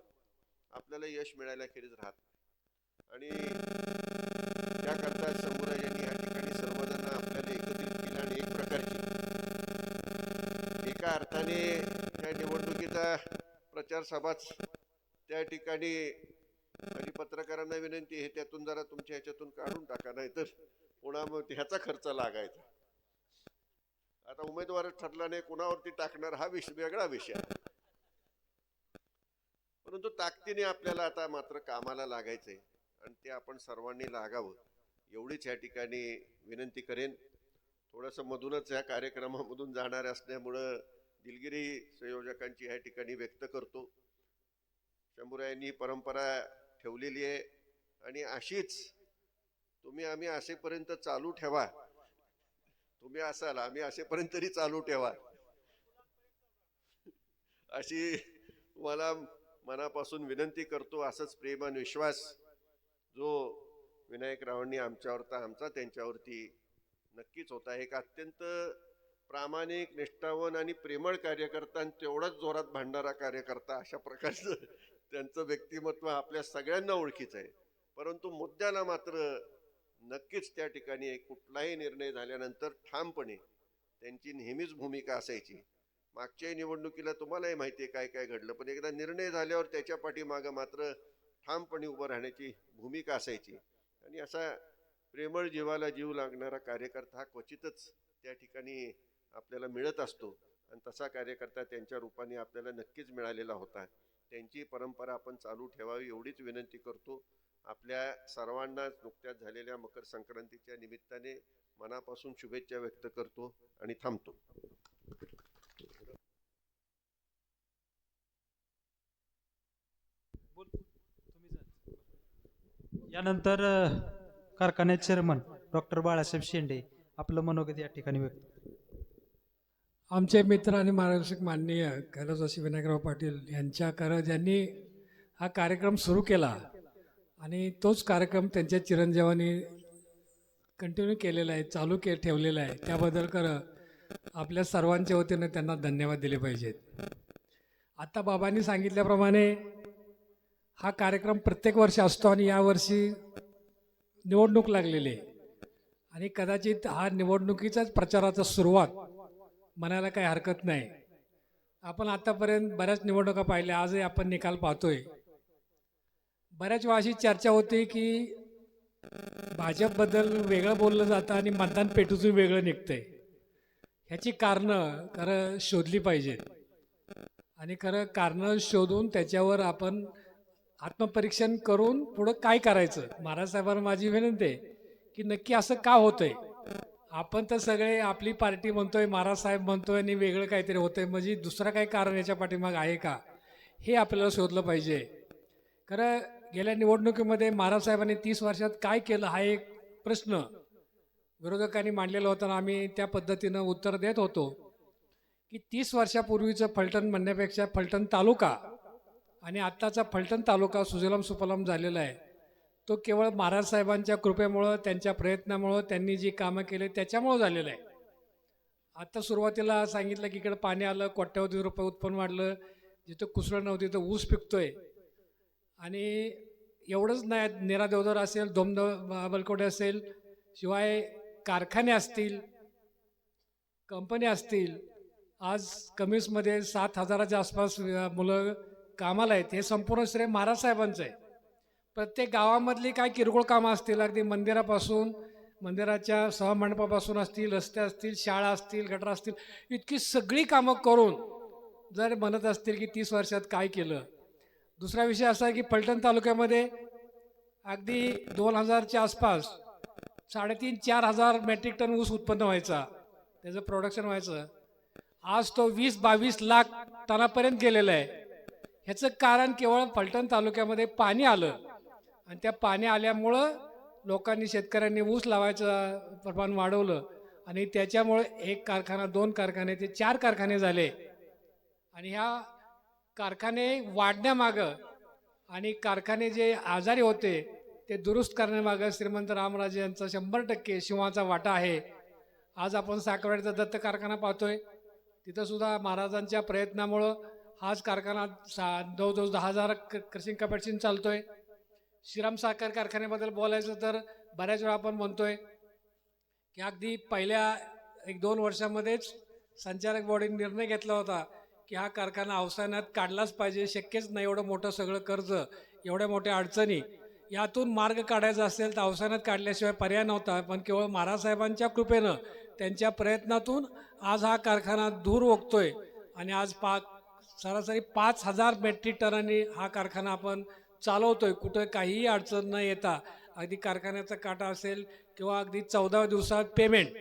आपल्याला यश मिळायला खेरीज राहत. आणि त्याकरता शंभूराज यांनी या ठिकाणी सर्वजण आपल्याला एकत्रित केलं आणि एक प्रकारची एका अर्थाने या निवडणुकीचा प्रचार सभाच त्या ठिकाणी. आणि पत्रकारांना विनंती आहे, त्यातून जरा तुमच्या ह्याच्यातून काढून टाका, नाही तर पुन्हा मग ह्याचा खर्च लागायचा. आता उमेदवारच ठरला नाही, कुणावरती टाकणार हा वेगळा विषय आहे. परंतु ताकदीने आपल्याला आता मात्र कामाला लागायचंय आणि ते आपण सर्वांनी लागावं एवढीच या ठिकाणी विनंती करेन. थोडंसं मधूनच या कार्यक्रमामधून जाणार असल्यामुळं दिलगिरी संयोजकांची या ठिकाणी व्यक्त करतो. शंभूरायांनी ही परंपरा ठेवलेली आहे आणि अशीच तुम्ही आम्ही असेपर्यंत चालू ठेवा. तुम्ही असाल, आम्ही असेपर्यंत तरी चालू ठेवा, अशी तुम्हाला मनापासून विनंती करतो. असंच प्रेम आणि विश्वास जो विनायकरावांनी आमच्यावर, आमचा त्यांच्यावरती नक्कीच होता. एक अत्यंत प्रामाणिक, निष्ठावान आणि प्रेमळ कार्यकर्ता आणि तेवढाच जोरात भांडणारा कार्यकर्ता, अशा प्रकारचं त्यांचं व्यक्तिमत्व आपल्या सगळ्यांना ओळखीचं आहे. परंतु मुद्द्याला मात्र नक्कीच त्या ठिकाणी कुठलाही निर्णय झाल्यानंतर ठामपणे त्यांची नेहमीच भूमिका असायची. मागच्या निवडणुकीला तुम्हालाही माहिती आहे काय काय घडलं, पण एकदा निर्णय झाल्यावर त्याच्या पाठीमागं मात्र ठामपणे उभं राहण्याची भूमिका असायची. आणि असा प्रेमळ जीवाला जीव लागणारा कार्यकर्ता हा क्वचितच त्या ठिकाणी आपल्याला मिळत असतो. आणि तसा कार्यकर्ता त्यांच्या रूपाने आपल्याला नक्कीच मिळालेला होता. त्यांची परंपरा आपण चालू ठेवावी एवढीच विनंती करतो. आपल्या सर्वांनाच नुकत्याच झालेल्या मकर संक्रांतीच्या निमित्ताने मनापासून शुभेच्छा व्यक्त करतो आणि थांबतो.
यानंतर कारखान्याचे चेअरमन डॉक्टर बाळासाहेब शेंडे आपलं मनोगत या ठिकाणी व्यक्त.
आमचे मित्र आणि मार्गदर्शक माननीय कैलासवासी विनायकराव पाटील ज्यांनी हा कार्यक्रम सुरू केला आणि तोच कार्यक्रम त्यांच्या चिरंजीवांनी कंटिन्यू केलेला आहे, ठेवलेला आहे, त्याबद्दल आपल्या सर्वांच्या वतीनं त्यांना धन्यवाद दिले पाहिजेत. आता बाबांनी सांगितल्याप्रमाणे हा कार्यक्रम प्रत्येक वर्षी असतो आणि यावर्षी निवडणूक लागलेली आहे आणि कदाचित हा निवडणुकीचाच प्रचाराचा सुरुवात म्हणायला काही हरकत नाही. आपण आतापर्यंत बऱ्याच निवडणुका पाहिल्या, आजही आपण निकाल पाहतोय. बऱ्याच वेळा अशी चर्चा होती की भाजपबद्दल वेगळं बोललं जातं आणि मतदान पेटूतून वेगळं निघतंय. ह्याची कारणं शोधली पाहिजेत आणि कारणं शोधून त्याच्यावर आपण आत्मपरीक्षण करून पुढं काय करायचं. महाराज साहेबांना माझी विनंती आहे की नक्की असं का होतंय. आपण तर सगळे आपली पार्टी म्हणतोय, महाराज साहेब म्हणतोय आणि वेगळं काहीतरी होतंय, म्हणजे दुसरं काही कारण याच्या पाठीमाग आहे का हे आपल्याला शोधलं पाहिजे. गेल्या निवडणुकीमध्ये महाराज साहेबांनी 30 वर्षात काय केलं हा एक प्रश्न विरोधकांनी मांडलेला होता आणि आम्ही त्या पद्धतीनं उत्तर देत होतो की 30 वर्षापूर्वीचं फलटण म्हणण्यापेक्षा फलटण तालुका आणि आत्ताचा फलटण तालुका सुजलाम सुफलाम झालेला आहे. तो केवळ महाराज साहेबांच्या कृपेमुळं, त्यांच्या प्रयत्नामुळं, त्यांनी जी कामं केली त्याच्यामुळं झालेलं आहे. आत्ता सुरुवातीला सांगितलं की इकडं पाणी आलं, कोट्यवधी रुपये उत्पन्न वाढलं, जिथं कुसळ नव्हती तिथं ऊस पिकतोय. आणि एवढंच नाही, नेरा देवधर असेल, बलकोटे असेल, शिवाय कारखाने असतील, कंपनी असतील. आज कमिसमध्ये 7,000च्या आसपास मुलं कामाला आहेत. हे संपूर्ण श्रेय महाराज साहेबांचं आहे. प्रत्येक गावामधली काय किरकोळ कामं असतील, अगदी मंदिरापासून, मंदिराच्या सभामंडपापासून असतील, रस्ते असतील, शाळा असतील, गटर असतील, इतकी सगळी कामं करून जर म्हणत असतील की 30 वर्षात काय केलं. दुसरा विषय असा आहे की फलटण तालुक्यामध्ये अगदी 2000च्या आसपास 3,500-4,000 हजार मेट्रिक टन ऊस उत्पन्न व्हायचा, त्याचं प्रोडक्शन व्हायचं. आज तो 20-22 लाख टनापर्यंत गेलेला आहे. ह्याचं कारण केवळ फलटण तालुक्यामध्ये पाणी आलं आणि त्या पाणी आल्यामुळं लोकांनी, शेतकऱ्यांनी ऊस लावायचं प्रमाण वाढवलं आणि त्याच्यामुळे 1 कारखाना, 2 कारखाने ते 4 कारखाने झाले. आणि ह्या कारखाने वाढण्यामागं आणि कारखाने जे आजारी होते ते दुरुस्त करण्यामागं श्रीमंत रामराजे यांचा 100% शिवाचा वाटा आहे. आज आपण साखरवाडीचा दत्त कारखाना पाहतोय, तिथं सुद्धा महाराजांच्या प्रयत्नामुळं हाच कारखाना जवळजवळ 10,000 क्रशिंग कॅपॅसिटी चालतोय. श्रीराम साखर कारखान्याबद्दल बोलायचं तर बऱ्याच वेळा आपण म्हणतोय की अगदी पहिल्या 1-2 वर्षामध्येच संचालक बॉडीने निर्णय घेतला होता की हा कारखाना अवसानात काढलाच पाहिजे. शक्यच नाही एवढं मोठं सगळं कर्ज, एवढ्या मोठ्या अडचणी, यातून मार्ग काढायचा असेल तर अवसानात काढल्याशिवाय पर्याय नव्हता. पण केवळ महाराजसाहेबांच्या कृपेनं, त्यांच्या प्रयत्नातून आज हा कारखाना दूर ओकतोय आणि आज सरासरी 5,000 मेट्रिक टनांनी हा कारखाना आपण चालवतोय. कुठं काहीही अडचण न येता, अगदी कारखान्याचा काटा असेल किंवा अगदी 14 दिवसात पेमेंट,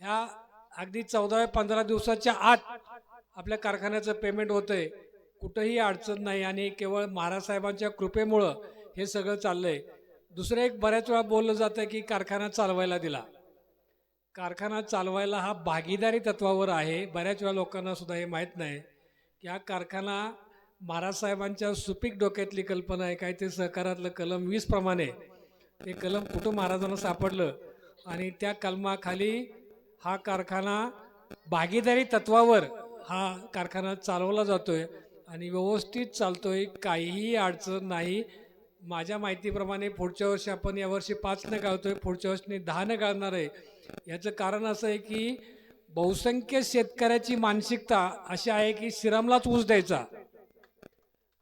ह्या अगदी 14-15 दिवसाच्या आत आपल्या कारखान्याचं पेमेंट होतंय. कुठंही अडचण नाही आणि केवळ महाराजसाहेबांच्या कृपेमुळं हे सगळं चाललंय. दुसरं एक बऱ्याच वेळा बोललं जातं की कारखाना चालवायला दिला. कारखाना चालवायला हा भागीदारी तत्वावर आहे. बऱ्याच वेळा लोकांना सुद्धा हे माहीत नाही की हा कारखाना महाराजसाहेबांच्या सुपीक डोक्यातली कल्पना आहे. काय ते सहकारातलं कलम 20 प्रमाणे ते कलम कुठं महाराजांना सापडलं आणि त्या कलमाखाली हा कारखाना भागीदारी तत्वावर हा कारखाना चालवला जातोय आणि व्यवस्थित चालतोय, काहीही अडचण नाही. माझ्या माहितीप्रमाणे पुढच्या वर्षी आपण यावर्षी 5 न गाळतोय, पुढच्या वर्षी 10 न गाळणार आहे. याचं कारण असं आहे की बहुसंख्य शेतकऱ्याची मानसिकता अशी आहे की श्रीरामलाच ऊस द्यायचा.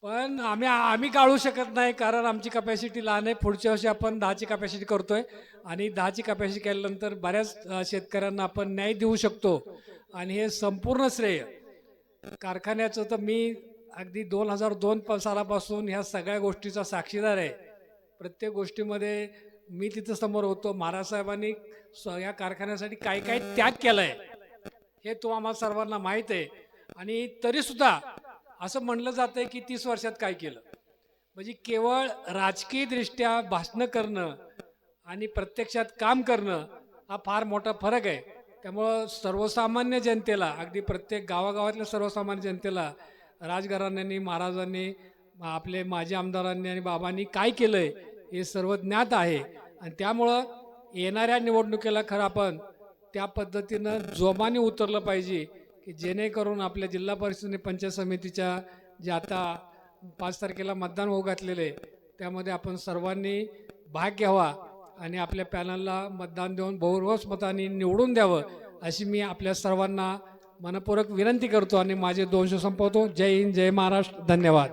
पण आम्ही गाळू शकत नाही कारण आमची कपॅसिटी लहान आहे. पुढच्या वर्षी आपण 10ची कपॅसिटी करतोय आणि 10ची कपॅसिटी केल्यानंतर बऱ्याच शेतकऱ्यांना आपण न्याय देऊ शकतो. आणि हे संपूर्ण श्रेय कारखान्याचं तर मी अगदी 2002 सालापासून ह्या सगळ्या गोष्टीचा साक्षीदार आहे. प्रत्येक गोष्टीमध्ये मी तिथं समोर होतो. महाराजसाहेबांनी या कारखान्यासाठी काय काय त्याग केलाय हे तुम्हाला सर्वांना माहीत आहे. आणि तरीसुद्धा असं म्हणलं जातंय की 30 वर्षात काय केलं, म्हणजे केवळ राजकीय दृष्ट्या भाषणं करणं आणि प्रत्यक्षात काम करणं हा फार मोठा फरक आहे. त्यामुळं सर्वसामान्य जनतेला, अगदी प्रत्येक गावागावातल्या सर्वसामान्य जनतेला राजघराण्यांनी, महाराजांनी, आपले माजी आमदारांनी आणि बाबांनी काय केलं आहे हे सर्व ज्ञात आहे. आणि त्यामुळं येणाऱ्या निवडणुकीला खरं आपण त्या पद्धतीनं जोमाने उतरलं पाहिजे की जेणेकरून आपल्या जिल्हा परिषद आणि पंचायत समितीच्या जे आता 5 तारखेला मतदान होऊ घातलेले त्यामध्ये आपण सर्वांनी भाग घ्यावा आणि आपल्या पॅनलला मतदान देऊन बहुरोस मतांनी निवडून द्यावं अशी मी आपल्या सर्वांना मनपूर्वक विनंती करतो आणि माझे 2 शब्द संपवतो. जय हिंद, जय महाराष्ट्र. धन्यवाद.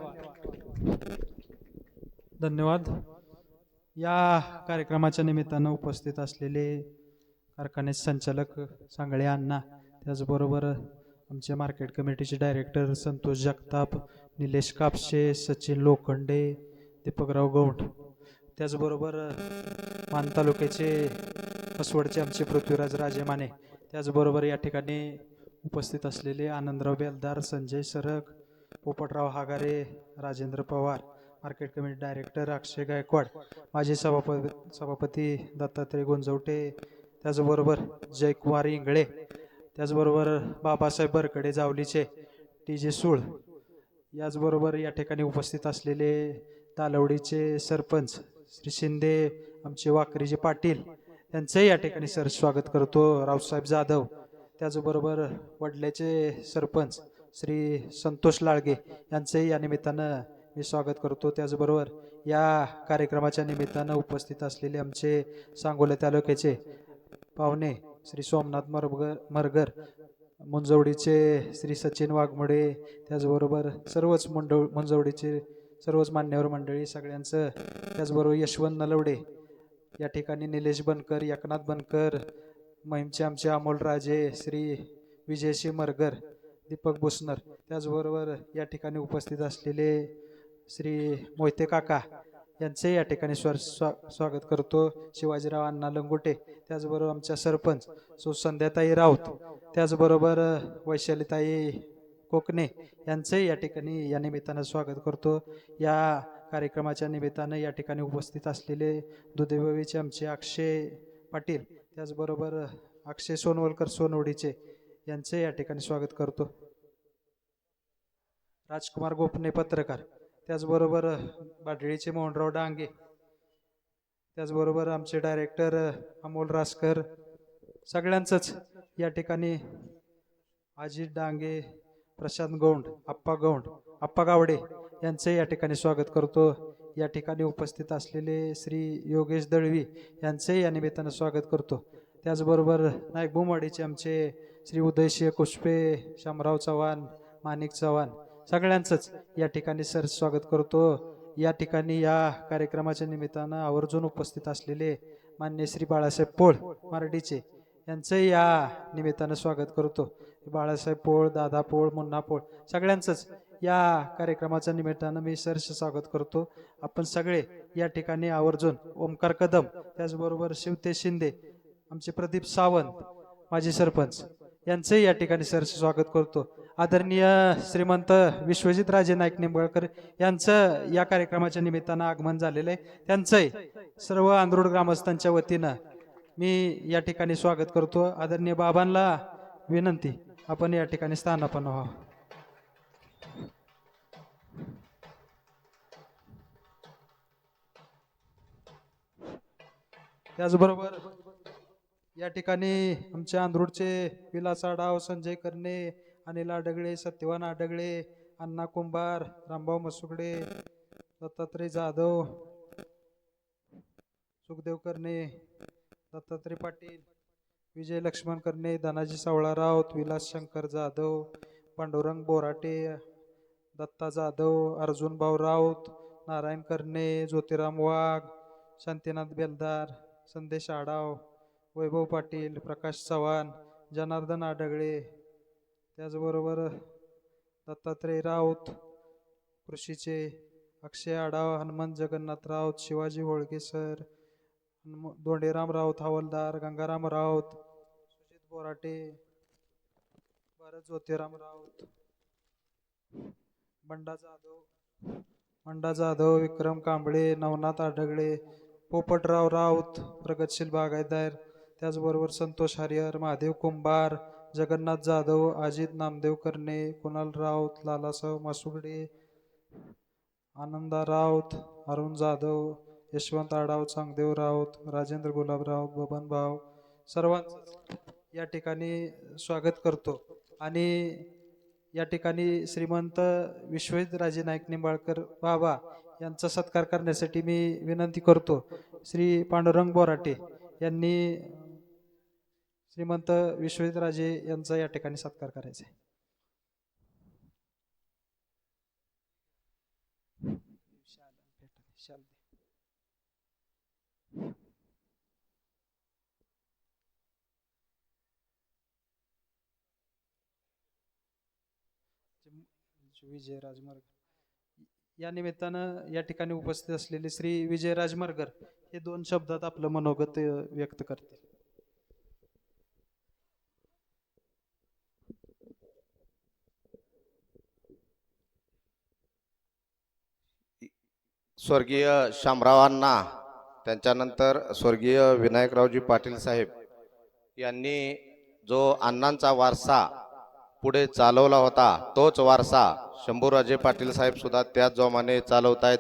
धन्यवाद. या कार्यक्रमाच्या निमित्तानं उपस्थित असलेले कारखाने संचालक सांगळे अण्णा, त्याचबरोबर आमचे मार्केट कमिटीचे डायरेक्टर संतोष जगताप, निलेश कापशे, सचिन लोखंडे, दीपकराव गौंड, त्याचबरोबर मान तालुक्याचे कसवडचे आमचे पृथ्वीराज राजे माने, त्याचबरोबर या ठिकाणी उपस्थित असलेले Anandrao Beldar, Sanjay Sarak, Popatrao Hagare, Rajendra Pawar, market committee director Akshay Gaikwad, माजी सभापती दत्तात्रय गुंजवटे, त्याचबरोबर जयकुमार इंगळे, त्याचबरोबर बाबासाहेब बरकडे जावलीचे, TJ सूळ, याचबरोबर या ठिकाणी उपस्थित असलेले तालवडीचे सरपंच श्री शिंदे, आमचे वाकरीचे पाटील, त्यांचंही या ठिकाणी सर स्वागत करतो. रावसाहेब जाधव, त्याचबरोबर वडल्याचे सरपंच श्री संतोष लाळगे यांचंही या निमित्तानं मी स्वागत करतो. त्याचबरोबर या कार्यक्रमाच्या निमित्तानं उपस्थित असलेले आमचे सांगोला तालुक्याचे पाहुणे श्री सोमनाथ मरगर, मुंजवडीचे श्री सचिन वाघमोडे, त्याचबरोबर सर्वच मुंजवडीचे सर्वच मान्यवर मंडळी सगळ्यांचं, त्याचबरोबर यशवंत नलवडे, या ठिकाणी निलेश बनकर, एकनाथ बनकर, महिमचे आमचे अमोल राजे, श्री विजयसिंह मरगर, दीपक बुसनर, त्याचबरोबर या ठिकाणी उपस्थित असलेले श्री मोहिते काका यांचे या ठिकाणी स्वागत करतो. शिवाजीराव अण्णा लंगोटे, त्याचबरोबर आमच्या सरपंच संध्याताई राऊत, त्याचबरोबर वैशालीताई कोकणे यांचंही या ठिकाणी या निमित्तानं स्वागत करतो. या कार्यक्रमाच्या निमित्तानं या ठिकाणी उपस्थित असलेले दुधेबवीचे आमचे अक्षय पाटील, त्याचबरोबर अक्षय सोनवलकर सोनवडीचे यांचे या ठिकाणी स्वागत करतो. राजकुमार गोपने पत्रकार, त्याचबरोबर बाडळीचे मोहनराव डांगे, त्याचबरोबर आमचे डायरेक्टर अमोल रासकर, सगळ्यांचंच या ठिकाणी अजित डांगे, प्रशांत गौंड, आप्पा गावडे यांचे या ठिकाणी स्वागत करतो. या ठिकाणी उपस्थित असलेले श्री योगेश दळवी यांचे या निमित्तानं स्वागत करतो. त्याचबरोबर नायकबुमवाडीचे आमचे श्री उदयसिंह कुशपे, शामराव चव्हाण, माणिक चव्हाण, सगळ्यांचंच या ठिकाणी सर स्वागत करतो. या ठिकाणी या कार्यक्रमाच्या निमित्तानं आवर्जून उपस्थित असलेले मान्य श्री बाळासाहेब पोळ मारडीचे यांचंही या निमित्तानं स्वागत करतो. बाळासाहेब पोळ, दादा पोळ, मुन्ना पोळ, सगळ्यांचंच या कार्यक्रमाच्या निमित्तानं मी सरस स्वागत करतो. आपण सगळे या ठिकाणी आवर्जून ओमकार कदम, त्याचबरोबर शिवते शिंदे, आमचे प्रदीप सावंत माजी सरपंच यांचंही या ठिकाणी सरस स्वागत करतो. आदरणीय श्रीमंत विश्वजित राजे नाईक निंबाळकर यांचं या कार्यक्रमाच्या निमित्तानं आगमन झालेलं आहे. त्यांचंही सर्व आंधरुड ग्रामस्थांच्या वतीनं मी या ठिकाणी स्वागत करतो. आदरणीय बाबांना विनंती, आपण या ठिकाणी स्थानापन्न व्हावं. त्याचबरोबर या ठिकाणी आमचे आंध्रूडचे विलास आडाव, संजय करणे, अनिल आडगळे, सत्यवान आडगळे, अण्णा कुंभार, रामभाऊ मसुगडे, दत्तात्रय जाधव, सुखदेव करणे, दत्तात्रय पाटील, विजय लक्ष्मण करणे, धनाजी सावळा राऊत, विलास शंकर जाधव, पांडुरंग बोराटे, दत्ता जाधव, अर्जुन भाऊ राऊत, नारायण करणे, ज्योतिराम वाघ, शांतीनाथ बेलदार, संदेश आडाव, वैभव पाटील, प्रकाश चव्हाण, जनार्दन आडगळे, त्याचबरोबर दत्तात्रय राऊत, कृषीचे अक्षय आडाव, हनुमंत जगन्नाथ राऊत, शिवाजी होळगे सर, दोंडेराम राऊत हवालदार, गंगाराम राऊत, सुजित बोराटे, भरत ज्योतिराम राऊत, मंडा जाधव, विक्रम कांबळे, नवनाथ आडगळे, पोपटराव राऊत प्रगतशील बागायतदार, त्याचबरोबर संतोष हरिहर, महादेव कुंभार, जगन्नाथ जाधव, अजित नामदेव कर्णे, कुणाल राऊत, लालासाहेब मासुगडे, आनंदा राऊत, अरुण जाधव, यशवंत आडाव, चांगदेव राऊत, राजेंद्र गुलाब राऊत, बबन भाव, सर्वांचं या ठिकाणी स्वागत करतो. आणि या ठिकाणी श्रीमंत विश्वजितराजे नाईक निंबाळकर बाबा यांचा सत्कार करण्यासाठी मी विनंती करतो. श्री पांडुरंग बोराटे यांनी श्रीमंत विश्वजितराजे यांचा या ठिकाणी सत्कार करायचा आहे. विजय राजमार्ग या निमित्तानं या ठिकाणी उपस्थित असलेले श्री विजय राजमार्गर हे 2 शब्दात आपलं मनोगत व्यक्त करतील.
स्वर्गीय शामरावांना, त्यांच्यानंतर स्वर्गीय विनायकरावजी पाटील साहेब यांनी जो अण्णांचा वारसा पुढे चालवला होता, तोच वारसा शंभूराजे पाटील साहेब सुद्धा त्याच जोमाने चालवत आहेत.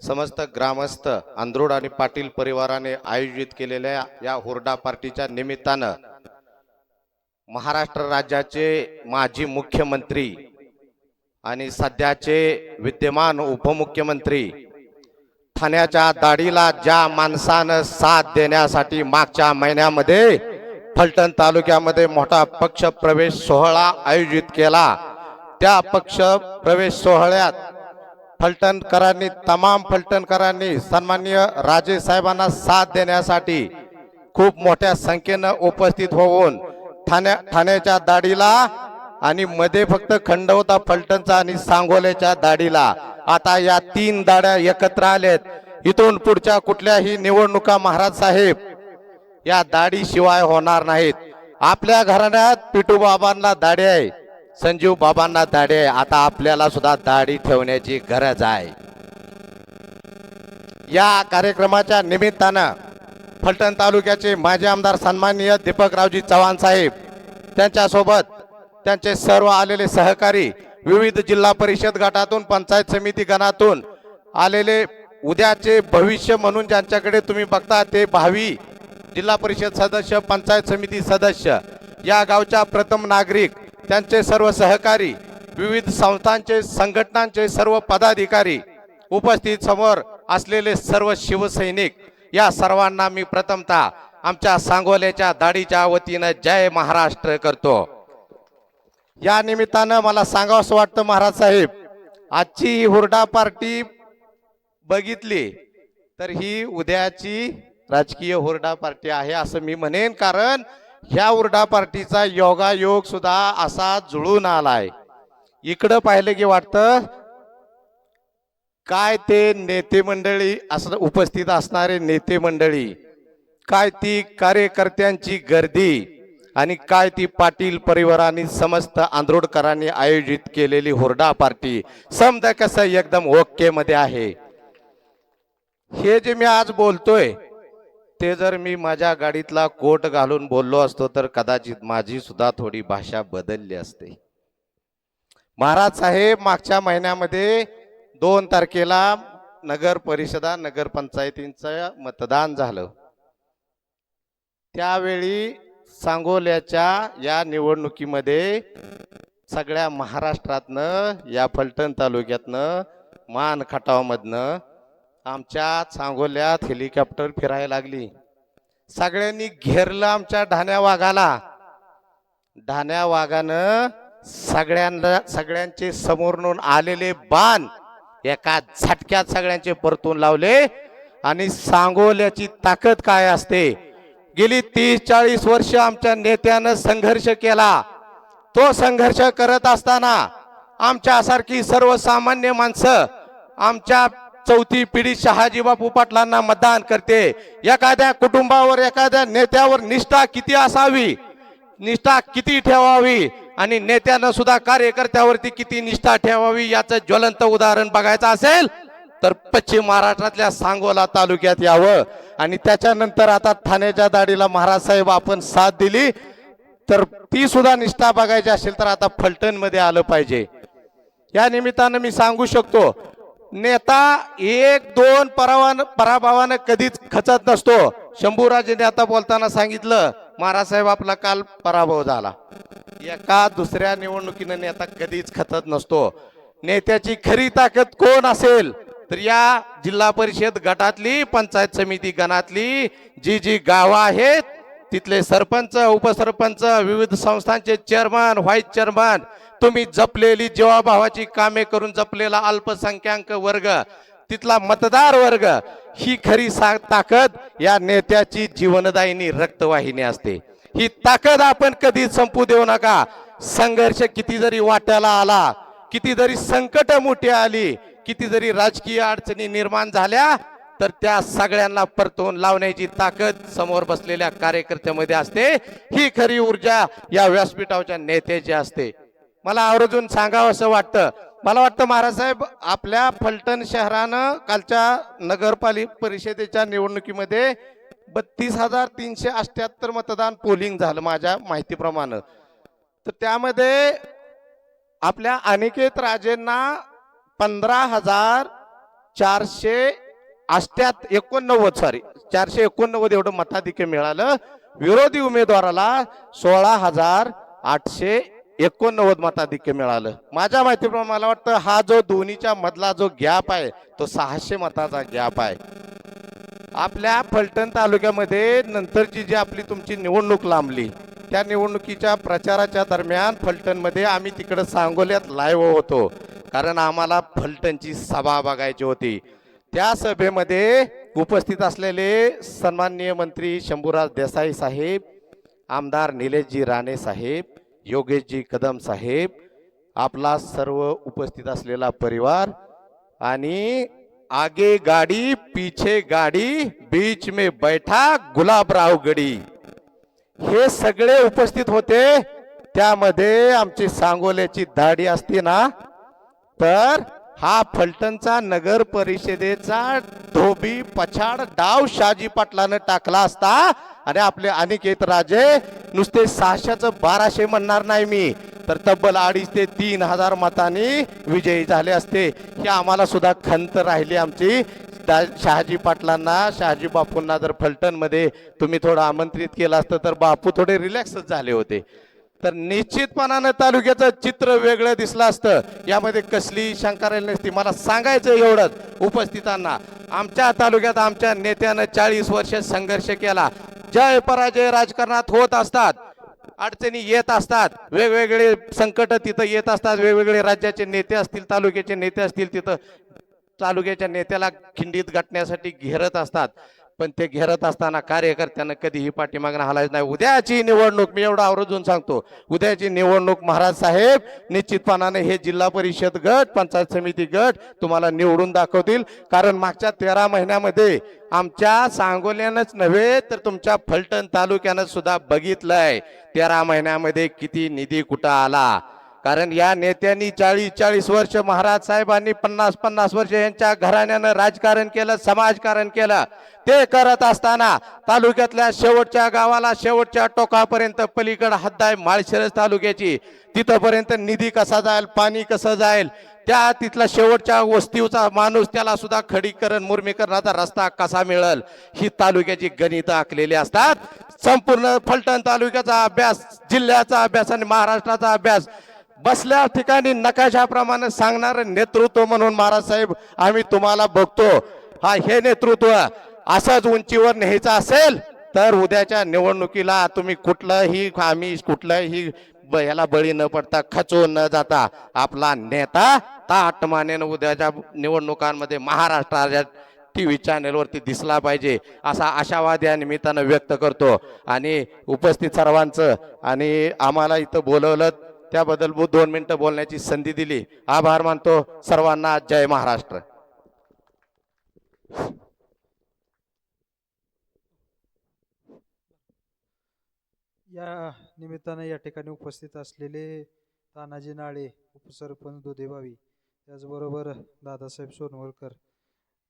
समस्त ग्रामस्थ अंधरुड आणि पाटील परिवाराने आयोजित केलेल्या या हुरडा पार्टीच्या निमित्तानं महाराष्ट्र राज्याचे माजी मुख्यमंत्री आणि सध्याचे विद्यमान उपमुख्यमंत्री, ठाण्याच्या दाढीला ज्या माणसानं साथ देण्यासाठी मागच्या महिन्यामध्ये फलटण तालुक्यामध्ये मोठा पक्ष प्रवेश सोहळा आयोजित केला, त्या पक्ष प्रवेश सोहळ्यात फलटणकरांनी, तमाम फलटणकरांनी सन्माननीय राजे साहेबांना साथ देण्यासाठी खूप मोठ्या संख्येनं उपस्थित होऊन ठाण्याच्या दाढीला आणि मध्ये फक्त खंडवता फलटणचा आणि सांगोल्याच्या दाढीला आता या 3 दाढ्या एकत्र आलेत. इथून पुढच्या कुठल्याही निवडणुका महाराज साहेब या दाढी शिवाय होणार नाहीत. आपल्या घराण्यात पिटू बाबांना दाढी आहे, संजीव बाबांना दाढी आहे, आता आपल्याला सुद्धा दाढी ठेवण्याची गरज आहे. या कार्यक्रमाच्या निमित्तानं फलटण तालुक्याचे माजी आमदार सन्माननीय दीपकरावजी चव्हाण साहेब, त्यांच्यासोबत त्यांचे सर्व आलेले सहकारी, विविध जिल्हा परिषद गटातून, पंचायत समिती गणातून आलेले, उद्याचे भविष्य म्हणून ज्यांच्याकडे तुम्ही बघता ते भावी जिल्हा परिषद सदस्य, पंचायत समिती सदस्य, या गावच्या प्रथम नागरिक, त्यांचे सर्व सहकारी, विविध संस्थांचे, संघटनांचे सर्व पदाधिकारी, उपस्थित समोर असलेले सर्व शिवसैनिक, या सर्वांना मी प्रथमतः आमच्या सांगोल्याच्या दाढीच्या वतीनं जय महाराष्ट्र करतो. या निमित्तानं मला सांगावंसं वाटतं महाराज साहेब, आजची ही हुरडा पार्टी बघितली तर ही उद्याची राजकीय हुरडा पार्टी आहे असं मी म्हणेन. कारण ह्या हुरडा पार्टीचा योगायोग सुद्धा असा जुळून आलाय. इकडं पाहिलं की वाटतं काय ते नेते मंडळी, असं उपस्थित असणारे नेते मंडळी, काय ती कार्यकर्त्यांची गर्दी आणि काय ती पाटील परिवारांनी, समस्त आंधरोडकरांनी आयोजित केलेली हुरडा पार्टी, समजा कसं एकदम ओके मध्ये आहे. हे जे मी आज बोलतोय ते जर मी माझ्या गाडीतला कोट घालून बोललो असतो तर कदाचित माझी सुद्धा थोडी भाषा बदलली असते. महाराज साहेब, मागच्या महिन्यामध्ये 2 तारखेला नगर परिषदा, नगर पंचायतींचं मतदान झालं. त्यावेळी सांगोल्याच्या या निवडणुकीमध्ये सगळ्या महाराष्ट्रातनं, या फलटण तालुक्यातनं, मान खटावमधनं आमच्या सांगोल्यात हेलिकॉप्टर फिरायला लागली. सगळ्यांनी घेरलं आमच्या ढाण्या वाघाला. ढाण्या वाघानं सगळ्यांचे समोरून आलेले बाण एका झटक्यात सगळ्यांचे परतून लावले. आणि सांगोल्याची ताकद काय असते, गेली 30-40 वर्ष आमच्या नेत्यानं संघर्ष केला. तो संघर्ष करत असताना आमच्यासारखी सर्वसामान्य माणसं, आमच्या 4थी पिढी शहाजी बापू पाटलांना मतदान करते. एखाद्या कुटुंबावर, एखाद्या नेत्यावर निष्ठा किती असावी, निष्ठा किती ठेवावी, आणि नेत्यानं सुद्धा कार्यकर्त्यावरती किती निष्ठा ठेवावी, याचं ज्वलंत उदाहरण बघायचं असेल तर पश्चिम महाराष्ट्रातल्या सांगोला तालुक्यात यावं आणि त्याच्यानंतर आता ठाण्याच्या दाढीला महाराज साहेब आपण साथ दिली तर ती सुद्धा निष्ठा बघायची असेल तर आता फलटण मध्ये आलं पाहिजे. या निमित्तानं मी सांगू शकतो नेता एक दोन पराभवानं कधीच खचत नसतो. शंभूराजेने आता बोलताना सांगितलं महाराज साहेब आपला काल पराभव झाला. एका दुसऱ्या निवडणुकीनं नेता कधीच खचत नसतो. नेत्याची खरी ताकद कोण असेल तर या जिल्हा परिषद गटातली पंचायत समिती गणातली जी गावं आहेत तिथले सरपंच उपसरपंच विविध संस्थांचे चेअरमन व्हाईस चेअरमन तुम्ही जपलेली जीवाभावाची कामे करून जपलेला अल्पसंख्याक वर्ग तिथला मतदार वर्ग ही खरी ताकद या नेत्याची जीवनदायिनी रक्तवाहिनी असते. ही ताकद आपण कधी संपू देऊ नका. संघर्ष किती जरी वाट्याला आला किती जरी संकट मोठी आली किती जरी राजकीय अडचणी निर्माण झाल्या तर त्या सगळ्यांना परतवून लावण्याची ताकद समोर बसलेल्या कार्यकर्त्यामध्ये असते. ही खरी ऊर्जा या व्यासपीठावरच्या नेत्याची असते. मला आवर्जून सांगावं असं वाटतं. मला वाटतं महाराज साहेब आपल्या फलटण शहरानं कालच्या नगरपालिका परिषदेच्या निवडणुकीमध्ये 32,378 मतदान पोलिंग झालं माझ्या माहितीप्रमाणे. तर त्यामध्ये आपल्या अनिकेत राजेंना 489 एवढं मताधिक्य मिळालं. विरोधी उमेदवाराला 16,889 मताधिक्य मिळालं. माझ्या माहितीप्रमाणे मला वाटतं हा जो दोन्हीच्या मधला जो गॅप आहे तो 600 मताचा गॅप आहे. आपल्या फलटण तालुक्यामध्ये नंतरची जी आपली तुमची निवडणूक लांबली त्या निवडणुकीच्या प्रचाराच्या दरम्यान फलटणमध्ये आम्ही तिकडे सांगोल्यात लाईव्ह होतो कारण आम्हाला फलटणची सभा बघायची होती. त्या सभेमध्ये उपस्थित असलेले सन्माननीय मंत्री शंभूराज देसाई साहेब, आमदार निलेशजी राणे साहेब, योगेशजी कदम साहेब, आपला सर्व उपस्थित असलेला परिवार आणि आगे गाडी पीछे गाडी बीच में बैठा गुलाबराव गडी हे सगळे उपस्थित होते. त्यामध्ये आमची सांगोल्याची दाढी असते ना तर हा फलटणचा नगर परिषदेचा धोबी पछाड डाव शहाजी पाटलानं टाकला असता आणि आपले अनिकेत राजे नुसते 600-1200 म्हणणार नाही मी तर तब्बल 2,500 ते 3,000 मतांनी विजयी झाले असते. ही आम्हाला सुद्धा खंत राहिली आमची. शहाजी पाटलांना शहाजी बापूंना जर फलटण मध्ये तुम्ही थोडं आमंत्रित केलं असतं तर बापू थोडे रिलॅक्सच झाले होते तर निश्चितपणानं तालुक्याचं चित्र वेगळं दिसलं असतं. यामध्ये कसली शंका राहिली नसती. मला सांगायचं एवढंच उपस्थितांना आमच्या तालुक्यात आमच्या नेत्यानं 40 वर्ष संघर्ष केला. जय पराजय राजकारणात होत असतात, अडचणी येत असतात, वेगवेगळे संकट तिथं येत असतात. वेगवेगळे राज्याचे नेते असतील तालुक्याचे नेते असतील तिथं तालुक्याच्या नेत्याला खिंडीत गाठण्यासाठी घेरत असतात. पण ते घेरत असताना कार्यकर्त्यांना कधीही पाठीमागणं हलायचं नाही. उद्याची निवडणूक मी एवढं आवर्जून सांगतो उद्याची निवडणूक महाराज साहेब निश्चितपणाने हे जिल्हा परिषद गट पंचायत समिती गट तुम्हाला निवडून दाखवतील. कारण मागच्या 13 महिन्यामध्ये आमच्या सांगोल्यानंच नव्हे तर तुमच्या फलटण तालुक्यानं सुद्धा बघितलंय 13 महिन्यामध्ये किती निधी कुठं आला. कारण या नेत्यांनी 40-40 वर्ष महाराज साहेबांनी 50-50 वर्ष यांच्या घराण्यानं राजकारण केलं, समाजकारण केलं. ते करत असताना तालुक्यातल्या शेवटच्या गावाला शेवटच्या टोकापर्यंत पलीकडे हद्द आहे माळशिरस तालुक्याची तिथपर्यंत निधी कसा जाईल, पाणी कसं जाईल, त्या तिथला शेवटच्या वस्तीचा माणूस त्याला सुद्धा खडीकरण मुरमीकरणाचा रस्ता कसा मिळेल ही तालुक्याची गणितं आखलेली असतात. संपूर्ण फलटण तालुक्याचा अभ्यास, जिल्ह्याचा अभ्यास आणि महाराष्ट्राचा अभ्यास बसल्या ठिकाणी नकाशाप्रमाणे सांगणारं नेतृत्व म्हणून महाराज साहेब आम्ही तुम्हाला बघतो. हा हे नेतृत्व असंच उंचीवर न्यायचं असेल तर उद्याच्या निवडणुकीला तुम्ही कुठल्याही याला बळी न पडता खचून न जाता आपला नेता ताटमानेनं उद्याच्या निवडणुकांमध्ये महाराष्ट्राच्या TV चॅनेलवरती दिसला पाहिजे असा आशावाद या निमित्तानं व्यक्त करतो. आणि उपस्थित सर्वांचं आणि आम्हाला इथं बोलवलं त्याबद्दल 2 मिनिटं बोलण्याची संधी दिली आभार मानतो सर्वांना. जय महाराष्ट्र.
या निमित्तानं या ठिकाणी उपस्थित असलेले तानाजी नाळे उपसरपंच दुधेबावी त्याचबरोबर दादासाहेब सोनवळकर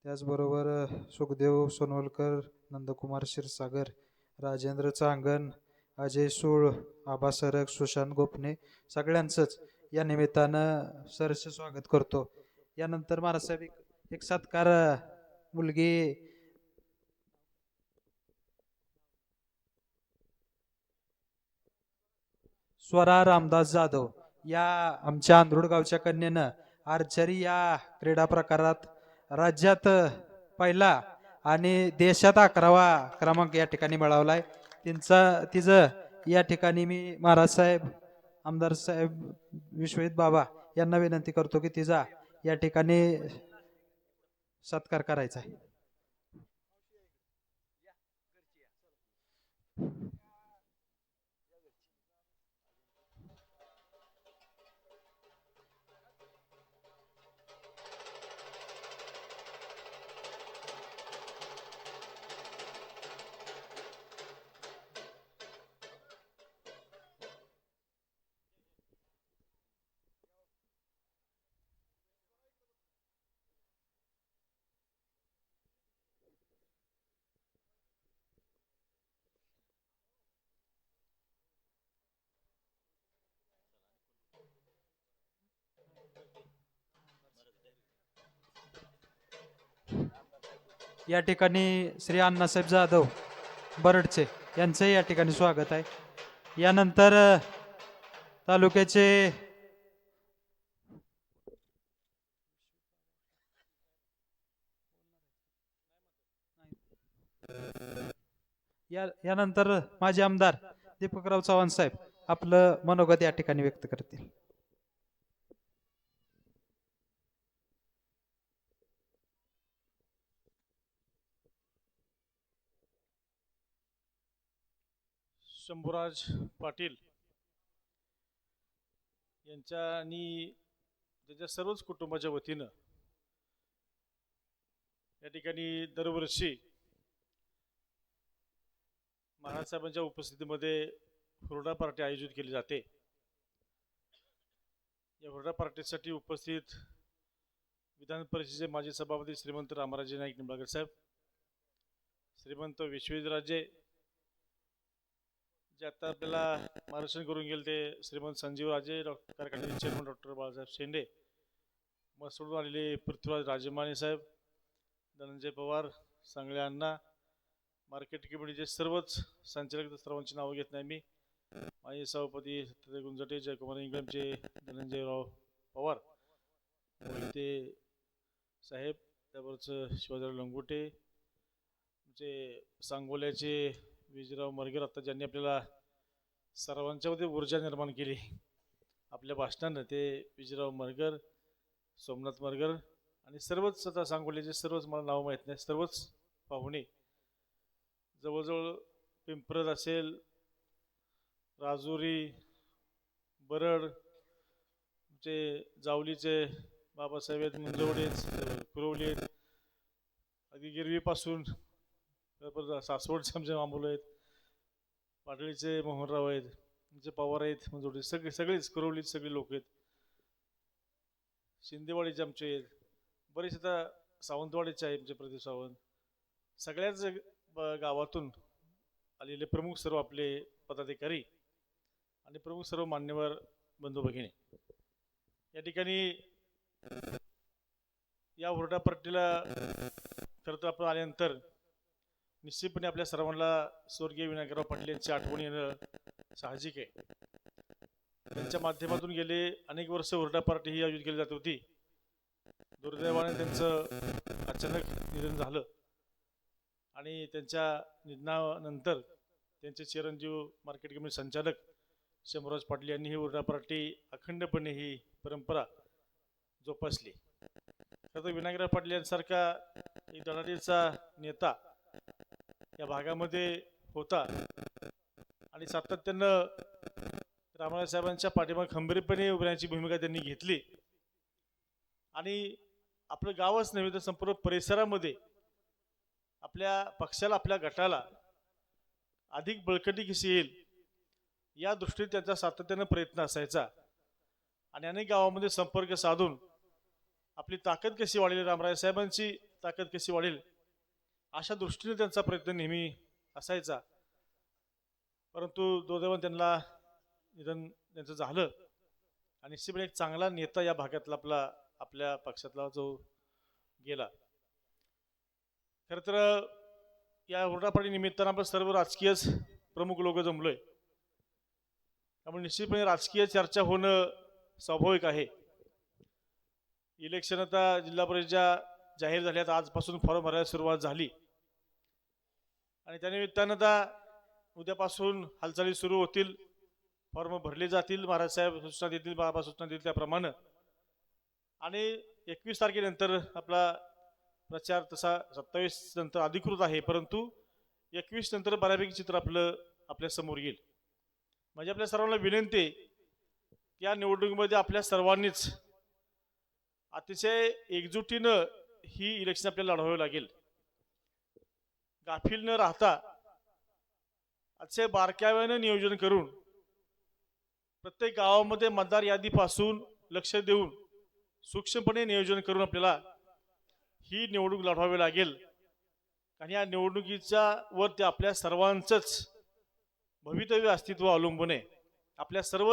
त्याचबरोबर सुखदेव सोनवलकर, नंदकुमार क्षीरसागर, राजेंद्र चांगण, अजय सूळ, आबा सरग, सुशांत गोपने सगळ्यांचंच या निमित्तानं सरसे स्वागत करतो. यानंतर महाराजसाहेब एक सत्कार मुलगी स्वरा रामदास जाधव या आमच्या आंधरुड गावच्या कन्येनं आर्चरी या क्रीडा प्रकारात राज्यात पहिला आणि देशात 11वा क्रमांक या ठिकाणी मिळवलाय. तिचं या ठिकाणी मी महाराज साहेब, आमदार साहेब, विश्वजित बाबा यांना विनंती करतो की तिचा या ठिकाणी सत्कार करायचा आहे. या ठिकाणी श्री अण्णासाहेब जाधव बरडचे यांचं या ठिकाणी स्वागत आहे. यानंतर तालुक्याचे यानंतर माजी आमदार दीपकराव चव्हाण साहेब आपलं मनोगत या ठिकाणी व्यक्त करतील.
शंभूराज पाटील यांच्या आणि त्याच्या सर्वच कुटुंबाच्या वतीनं या ठिकाणी दरवर्षी महाराज साहेबांच्या उपस्थितीमध्ये हुरडा पार्टी आयोजित केली जाते. या हुरडा पार्टीसाठी उपस्थित विधान परिषदेचे माजी सभापती श्रीमंत रामराजे नाईक निंबाळकर साहेब, श्रीमंत विश्वेशराजे जे आता आपल्याला मार्गदर्शन करून गेले ते श्रीमंत संजीवराजे, कारखान्याचे चेअरमन डॉक्टर बाळासाहेब शेंडे, मसूडून आलेले पृथ्वीराज राजेमाने साहेब, धनंजय पवार, सांगळे अण्णा, मार्केट कमिटीचे सर्वच संचालक, सर्वांची नावं घेत नाही मी, माजी सभापती सत्य गुंजटे, जयकुमार इंगळमचे धनंजयराव पवार, मोहिते साहेब, त्याबरोबरच शिवाजीराव लंगोटे, आमचे सांगोल्याचे विजयराव मरगर, आता ज्यांनी आपल्याला सर्वांच्यामध्ये ऊर्जा निर्माण केली आपल्या भाषणानं, ते विजयराव मरगर, सोमनाथ मरगर आणि सर्वच आता सांगोल्याचे सर्वच मला नाव माहीत नाही, सर्वच पाहुणे, जवळजवळ पिंपरद असेल, राजुरी, बरड, आमचे जावलीचे बाबासाहेब आहेत, मुंजवडेच, कुरवली आहेत, अगदी गिरवीपासून सासवडचे आमचे मामुलं आहेत, पाटळीचे मोहनराव आहेत, आमचे पवार आहेत, मुंजवडे सगळेच कुरवलीत सगळे लोक आहेत, शिंदेवाडीचे आमचे आहेत, बरेच आता सावंतवाडीचे आहे आमचे प्रदीप सावंत, सगळ्याच गावातून आलेले प्रमुख सर्व आपले पदाधिकारी आणि प्रमुख सर्व मान्यवर बंधू भगिनी या ठिकाणी या हुरडा पार्टीला खरं तर आपण आल्यानंतर निश्चितपणे आपल्या सर्वांना स्वर्गीय विनायकराव पाटील यांची आठवण येणं साहजिक आहे. त्यांच्या माध्यमातून गेले अनेक वर्ष हुरडा पार्टी ही आयोजित केली जात होती. दुर्दैवाने त्यांचं अचानक निधन झालं आणि त्यांच्या निधनानंतर त्यांचे चिरंजीव मार्केट कमिटी संचालक शंभूराज पाटील यांनी ही हुरडा पार्टी अखंडपणे ही परंपरा जोपासली. खरं तर विनायकराव पाटील यांसारखा एक धडाडीचा नेता या भागामध्ये होता आणि सातत्यानं रामराज साहेबांच्या पाठीमागे खंबीरपणे उभ्याची भूमिका त्यांनी घेतली आणि आपलं गावच नव्हे तर संपूर्ण परिसरामध्ये आपल्या पक्षाला, आपल्या गटाला अधिक बळकटी कशी येईल या दृष्टीने त्यांचा सातत्यानं प्रयत्न असायचा आणि अनेक गावामध्ये संपर्क साधून आपली ताकद कशी वाढली. रामराज साहेबांची ताकद कशी वाढेल अशा दृष्टीने त्यांचा प्रयत्न नेहमी असायचा. परंतु दुर्दैवाने त्यांना निधन त्यांचं झालं आणि निश्चितपणे एक चांगला नेता या भागातला आपल्या पक्षातला जो गेला. खरं तर या हुरडापाडी निमित्तानं आपण सर्व राजकीय प्रमुख लोक जमलोय, त्यामुळे निश्चितपणे राजकीय चर्चा होणं स्वाभाविक आहे. इलेक्शन आता जिल्हा परिषदेच्या जाहीर झाल्यात, आजपासून फॉर्म भरायला सुरुवात झाली आणि त्यानिमित्तानं आता उद्यापासून हालचाली सुरू होतील, फॉर्म भरले जातील, महाराज साहेब सूचना देतील, बाबा सूचना देतील त्याप्रमाणे. आणि 21 तारखेनंतर आपला प्रचार तसा 27 नंतर अधिकृत आहे, परंतु 21 नंतर बऱ्यापैकी चित्र आपल्या समोर येईल. म्हणजे आपल्या सर्वांना विनंती आहे की या निवडणुकीमध्ये आपल्या सर्वांनीच अतिशय एकजुटीनं ही इलेक्शन आपल्याला लढवावी लागेल. गाफील न राहता अतिशय बारकाव्यानं नियोजन करून प्रत्येक गावामध्ये मतदार यादीपासून लक्ष देऊन सूक्ष्मपणे नियोजन करून आपल्याला ही निवडणूक लढवावी लागेल. आणि या निवडणुकीच्या वर ते आपल्या सर्वांचंच भवितव्य अस्तित्व अवलंबून आहे. आपल्या सर्व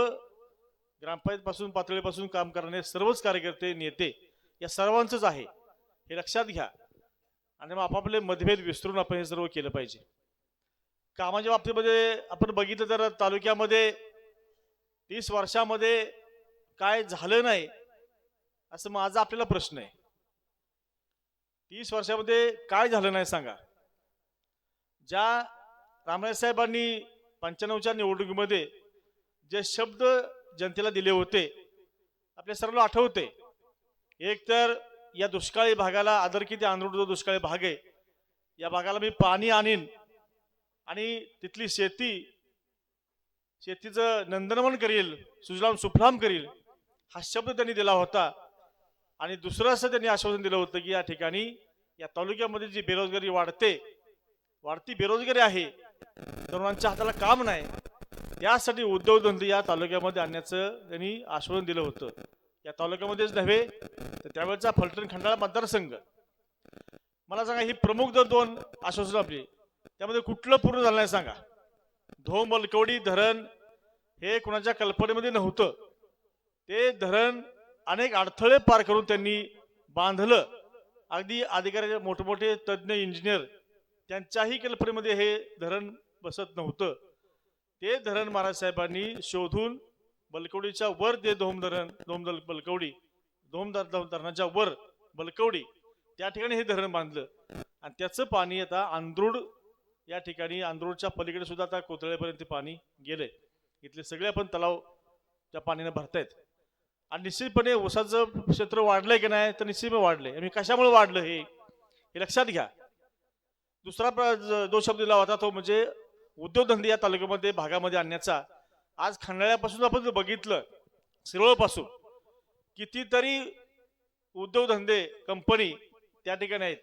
ग्रामपंचायत पासून पातळीपासून काम करणारे सर्वच कार्यकर्ते नेते या सर्वांचंच आहे, हे लक्षात घ्या. आणि मग आपापले मतभेद विसरून आपण हे सर्व केलं पाहिजे. कामाच्या बाबतीमध्ये आपण बघितलं तर तालुक्यामध्ये 30 वर्षामध्ये काय झालं नाही असं माझा आपल्याला प्रश्न आहे. 30 वर्षामध्ये काय झालं नाही सांगा. ज्या रामराज साहेबांनी 95च्या निवडणुकीमध्ये जे शब्द जनतेला दिले होते आपल्या सर्वांना आठवते. एक तर या दुष्काळी भागाला आदरकीती आंध्रोड जो दुष्काळी भाग आहे या भागाला मी पाणी आणीन आणि तिथली शेतीचं नंदनवन करील, सुजलाम सुफलाम करील, हा शब्द त्यांनी दिला होता. आणि दुसरं असं त्यांनी आश्वासन दिलं होतं की या ठिकाणी या तालुक्यामध्ये जी बेरोजगारी वाढती बेरोजगारी आहे, तरुणांच्या हाताला काम नाही, यासाठी उद्योगधंदे या तालुक्यामध्ये आणण्याचं त्यांनी आश्वासन दिलं होतं. या तालुक्यामध्येच नव्हे तर त्यावेळेचा फलटण खंडाळा मतदारसंघ, मला सांगा ही प्रमुख जर 2 आश्वासन आपली त्यामध्ये कुठलं पूर्ण झालं नाही सांगा. धोम बलकवडी धरण हे कुणाच्या कल्पनेमध्ये नव्हतं. ते धरण अनेक अडथळे पार करून त्यांनी बांधलं. अगदी अधिकारी मोठमोठे तज्ज्ञ इंजिनियर त्यांच्याही कल्पनेमध्ये हे धरण बसत नव्हतं. ते धरण महाराज साहेबांनी शोधून बलकवडीच्या वर ते धोम धरणाच्या वर बलकवडी त्या ठिकाणी हे धरण बांधलं. आणि त्याचं पाणी आता आंध्रोड या ठिकाणी, आंध्रोडच्या पलीकडे सुद्धा आता कोथळेपर्यंत पाणी गेलंय. इथले सगळे आपण तलाव त्या पाण्याने भरतायत. आणि निश्चितपणे ऊसाचं क्षेत्र वाढलंय की नाही तर निश्चितपणे वाढलंय. आणि कशामुळे वाढलं हे लक्षात घ्या. दुसरा जो शब्द दिला होता तो म्हणजे उद्योगधंदे या तालुक्यामध्ये भागामध्ये आणण्याचा. आज खंडाळ्यापासून आपण जर बघितलं, शिरोळपासून कितीतरी उद्योगधंदे कंपनी त्या ठिकाणी आहेत.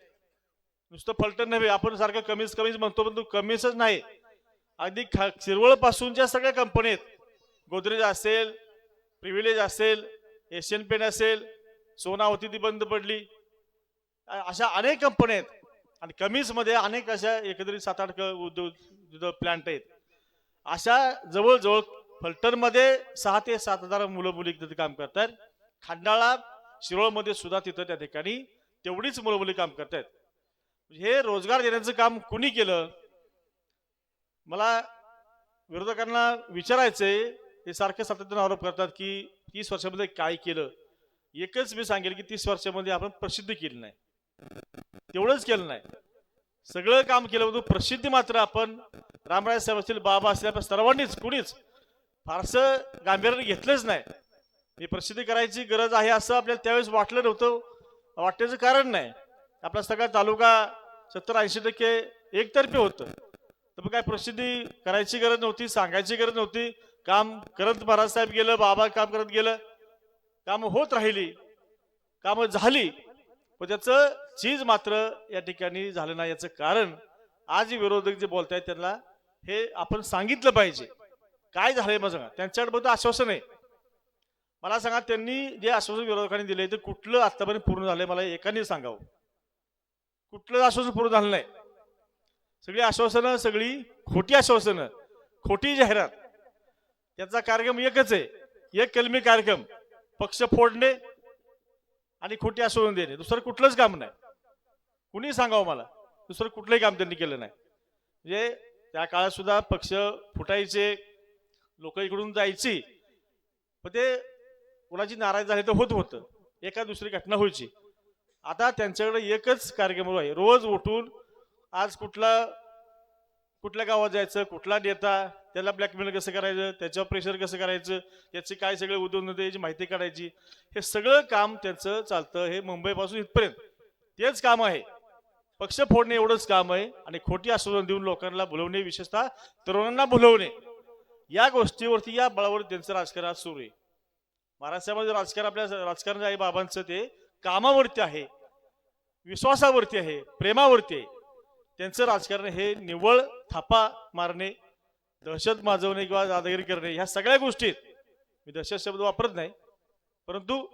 नुसतं फलटण नव्हे, आपण सारखं कमीच म्हणतो, पण कमीच नाही. अगदी शिरवळपासूनच्या सगळ्या कंपनी आहेत. गोदरेज असेल, प्रिव्हिलेज असेल, एशियन पेंट असेल, सोना होती ती बंद पडली, अशा अनेक कंपन्या आहेत. आणि कमीच मध्ये अनेक अशा एकत्रित 7-8 उद्योग प्लांट आहेत. अशा जवळजवळ फलटणमध्ये 6 ते 7 हजार मुलं मुली तिथे काम करतात. खंडाळा शिरोळमध्ये सुद्धा तिथं त्या ठिकाणी तेवढीच मुलं मुली काम करतात. हे रोजगार देण्याचं काम कुणी केलं? मला विरोधकांना विचारायचंय. हे सारखं सातत्यानं आरोप करतात की 30 वर्षामध्ये काय केलं. एकच मी सांगेल की 30 वर्षामध्ये आपण प्रसिद्धी केली नाही, तेवढंच केलं नाही. सगळं काम केलं होतं, प्रसिद्धी मात्र आपण रामराज साहेब असतील, बाबा असतील, आपण सर्वांनीच कुणीच फारसं गांभीर्याने घेतलंच नाही. ही प्रसिद्धी करायची गरज आहे असं आपल्याला त्यावेळेस वाटलं नव्हतं. वाटण्याचं कारण नाही. आपला सगळा तालुका 70-80% एकतर्फे होतं. तर मग काय प्रसिद्धी करायची गरज नव्हती, सांगायची गरज नव्हती. काम करत महाराज साहेब गेलं, बाबा काम करत गेलं, काम होत राहिली, काम झाली, पण त्याचं चीज मात्र या ठिकाणी झालं नाही. याचं कारण आज विरोधक जे बोलतायत त्यांना हे आपण सांगितलं पाहिजे काय झालंय. मग सांगा, त्यांच्याकडे बहुतेक आश्वासन आहे. मला सांगा, त्यांनी जे आश्वासन विरोधकांनी दिले ते कुठलं आतापर्यंत पूर्ण झालंय मला एकाने सांगावं. कुठलं आश्वासन पूर्ण झालं नाही. सगळी आश्वासनं, सगळी खोटी आश्वासनं, खोटी जाहिरात. त्याचा कार्यक्रम एकच आहे, एक कलमी कार्यक्रम, पक्ष फोडणे आणि खोटी आश्वासन देणे. दुसरं कुठलंच काम नाही. कुणी सांगावं मला, दुसरं कुठलंही काम त्यांनी केलं नाही. म्हणजे त्या काळात सुद्धा पक्ष फुटायचे, लोक इकडून जायची, पण ते कोणाची नाराज झाली तर होत होतं, एका दुसरी घटना व्हायची. आता त्यांच्याकडे एकच कार्यक्रम आहे, रोज उठून आज कुठल्या गावात जायचं, कुठला नेता, त्याला ब्लॅकमेल कसं करायचं, त्याच्यावर प्रेशर कसं करायचं, त्याचे काय सगळे उद्योग याची माहिती काढायची, हे सगळं काम त्यांचं चालतं. हे मुंबईपासून इथपर्यंत तेच काम आहे. पक्ष फोडणे एवढंच काम आहे आणि खोटी आश्वासन देऊन लोकांना बोलवणे, विशेषतः तरुणांना बोलवणे, या गोष्टीवरती, या बळावर त्यांचं राजकारण आज सुरू आहे. महाराष्ट्रामध्ये राजकारण, आपल्या राजकारण आई बाबांचं ते कामावरती आहे, विश्वासावरती आहे, प्रेमावरती आहे. त्यांचं राजकारण हे निव्वळ थापा मारणे, दहशत माजवणे किंवा दादागिरी करणे, ह्या सगळ्या गोष्टीत, मी दहशत शब्द वापरत नाही, परंतु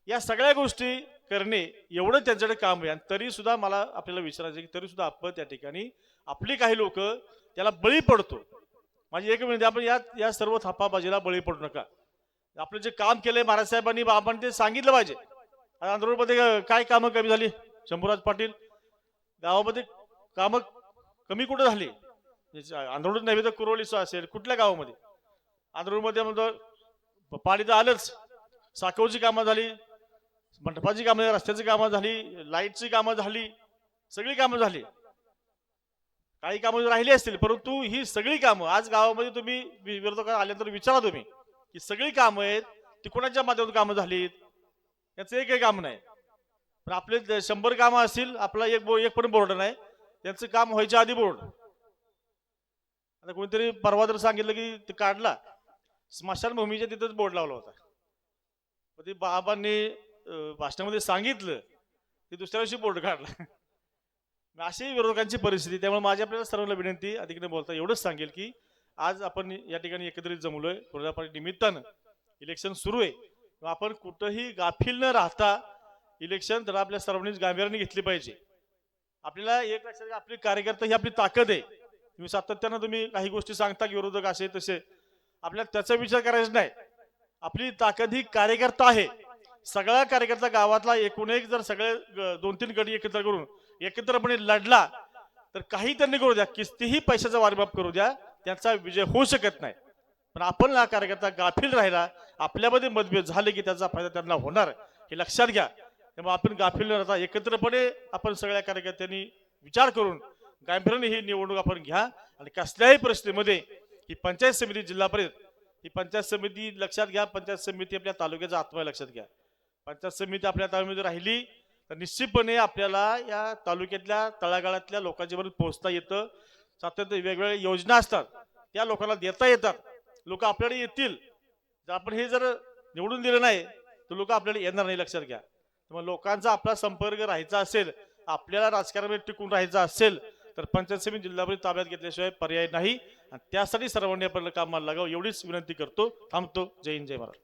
या सगळ्या गोष्टी करणे एवढं त्यांच्याकडे काम आहे. आणि तरी सुद्धा मला आपल्याला विचारायचं की तरी सुद्धा आपण त्या ठिकाणी आपली काही लोक त्याला बळी पडतो. माझी एक विनंती, आपण या सर्व थापाबाजीला बळी पडू नका. आपलं जे काम केलंय महाराज साहेबांनी, आपण ते सांगितलं पाहिजे. आंध्रमध्ये काय कामं कमी झाली, शंभूराज पाटील, गावामध्ये कामं कमी कुठं झाली? आंध्रोड नव्हे तर कुरोली असेल, कुठल्या गावामध्ये? आंध्रोडमध्ये पाणी तर आलंच, साखवची कामं झाली, मंडपाची कामं, रस्त्याची कामं झाली, लाईटची कामं झाली, सगळी कामं झाली. काही कामं राहिली असतील, परंतु ही सगळी कामं आज गावामध्ये तुम्ही विरोधकांना आल्यानंतर विचारा तुम्ही की सगळी कामं आहेत ती कोणाच्या माध्यमातून कामं झालीत, याचं एकही काम नाही. पण आपले 100 कामं असतील, आपला एक पण बोर्ड नाही, त्यांचं काम व्हायच्या आधी बोर्ड. आता कोणीतरी परवा तर सांगितलं की ते काढला, स्मशानभूमीच्या तिथंच बोर्ड लावला होता. ते बाबांनी भाषणामध्ये सांगितलं की दुसऱ्या दिवशी बोर्ड काढला. अशी विरोधकांची परिस्थिती. त्यामुळे माझी आपल्याला सर्वांना विनंती, अधिक न बोलता एवढंच सांगेल की आज आपण या ठिकाणी एकत्रित जमलोय हुरडा निमित्तानं. इलेक्शन सुरू आहे, आपण कुठंही गाफील न राहता इलेक्शन तर आपल्या सर्वांनीच गांभीर्याने घेतली पाहिजे. आपल्याला एक लक्षात घ्या, आपली कार्यकर्ता ही आपली ताकद आहे. तुम्ही सातत्यानं तुम्ही काही गोष्टी सांगता की विरोधक असे तसे, आपल्याला त्याचा विचार करायचा नाही. आपली ताकद ही कार्यकर्ता आहे. सगळा कार्यकर्ता गावातला एकूण एक जर सगळे 2-3 गडी एकत्र करून एकत्रपणे लढला तर काही त्यांनी करू द्या, कितीही पैशाचा वारबाप करू द्या, त्यांचा विजय होऊ शकत नाही. पण आपण हा कार्यकर्ता गाफील राहिला, आपल्यामध्ये मतभेद झाले की त्याचा फायदा त्यांना होणार, हे लक्षात घ्या. त्यामुळे आपण गाफील न राहता एकत्रपणे आपण सगळ्या कार्यकर्त्यांनी विचार करून गांभीर्याने ही निवडणूक आपण घ्या. आणि कसल्याही परिस्थितीमध्ये ही पंचायत समिती जिल्हापर्यंत, ही पंचायत समिती लक्षात घ्या, पंचायत समिती आपल्या तालुक्याचा आत्मा आहे, लक्षात घ्या. पंचायत समिती आपल्या तालुक्यामध्ये राहिली तर निश्चितपणे आपल्याला या तालुक्यातल्या तळागाळातल्या लोकांच्या पर्यंत पोहोचता येतं. सातत्य वेगवेगळ्या योजना असतात, त्या लोकांना देता येतात, लोक आपल्याकडे येतील. जर आपण हे जर निवडून दिलं नाही तर लोक आपल्याला येणार नाही, लक्षात घ्या. मग लोकांचा आपला संपर्क राहायचा असेल, आपल्याला राजकारणामध्ये टिकून राहायचं असेल तर पंचायत समिती जिल्हापर्यंत ताब्यात घेतल्याशिवाय पर्याय नाही. आणि त्यासाठी सर्वांनी आपल्याला कामाला लागावं एवढीच विनंती करतो. थांबतो. जय हिंद, जय महाराष्ट्र.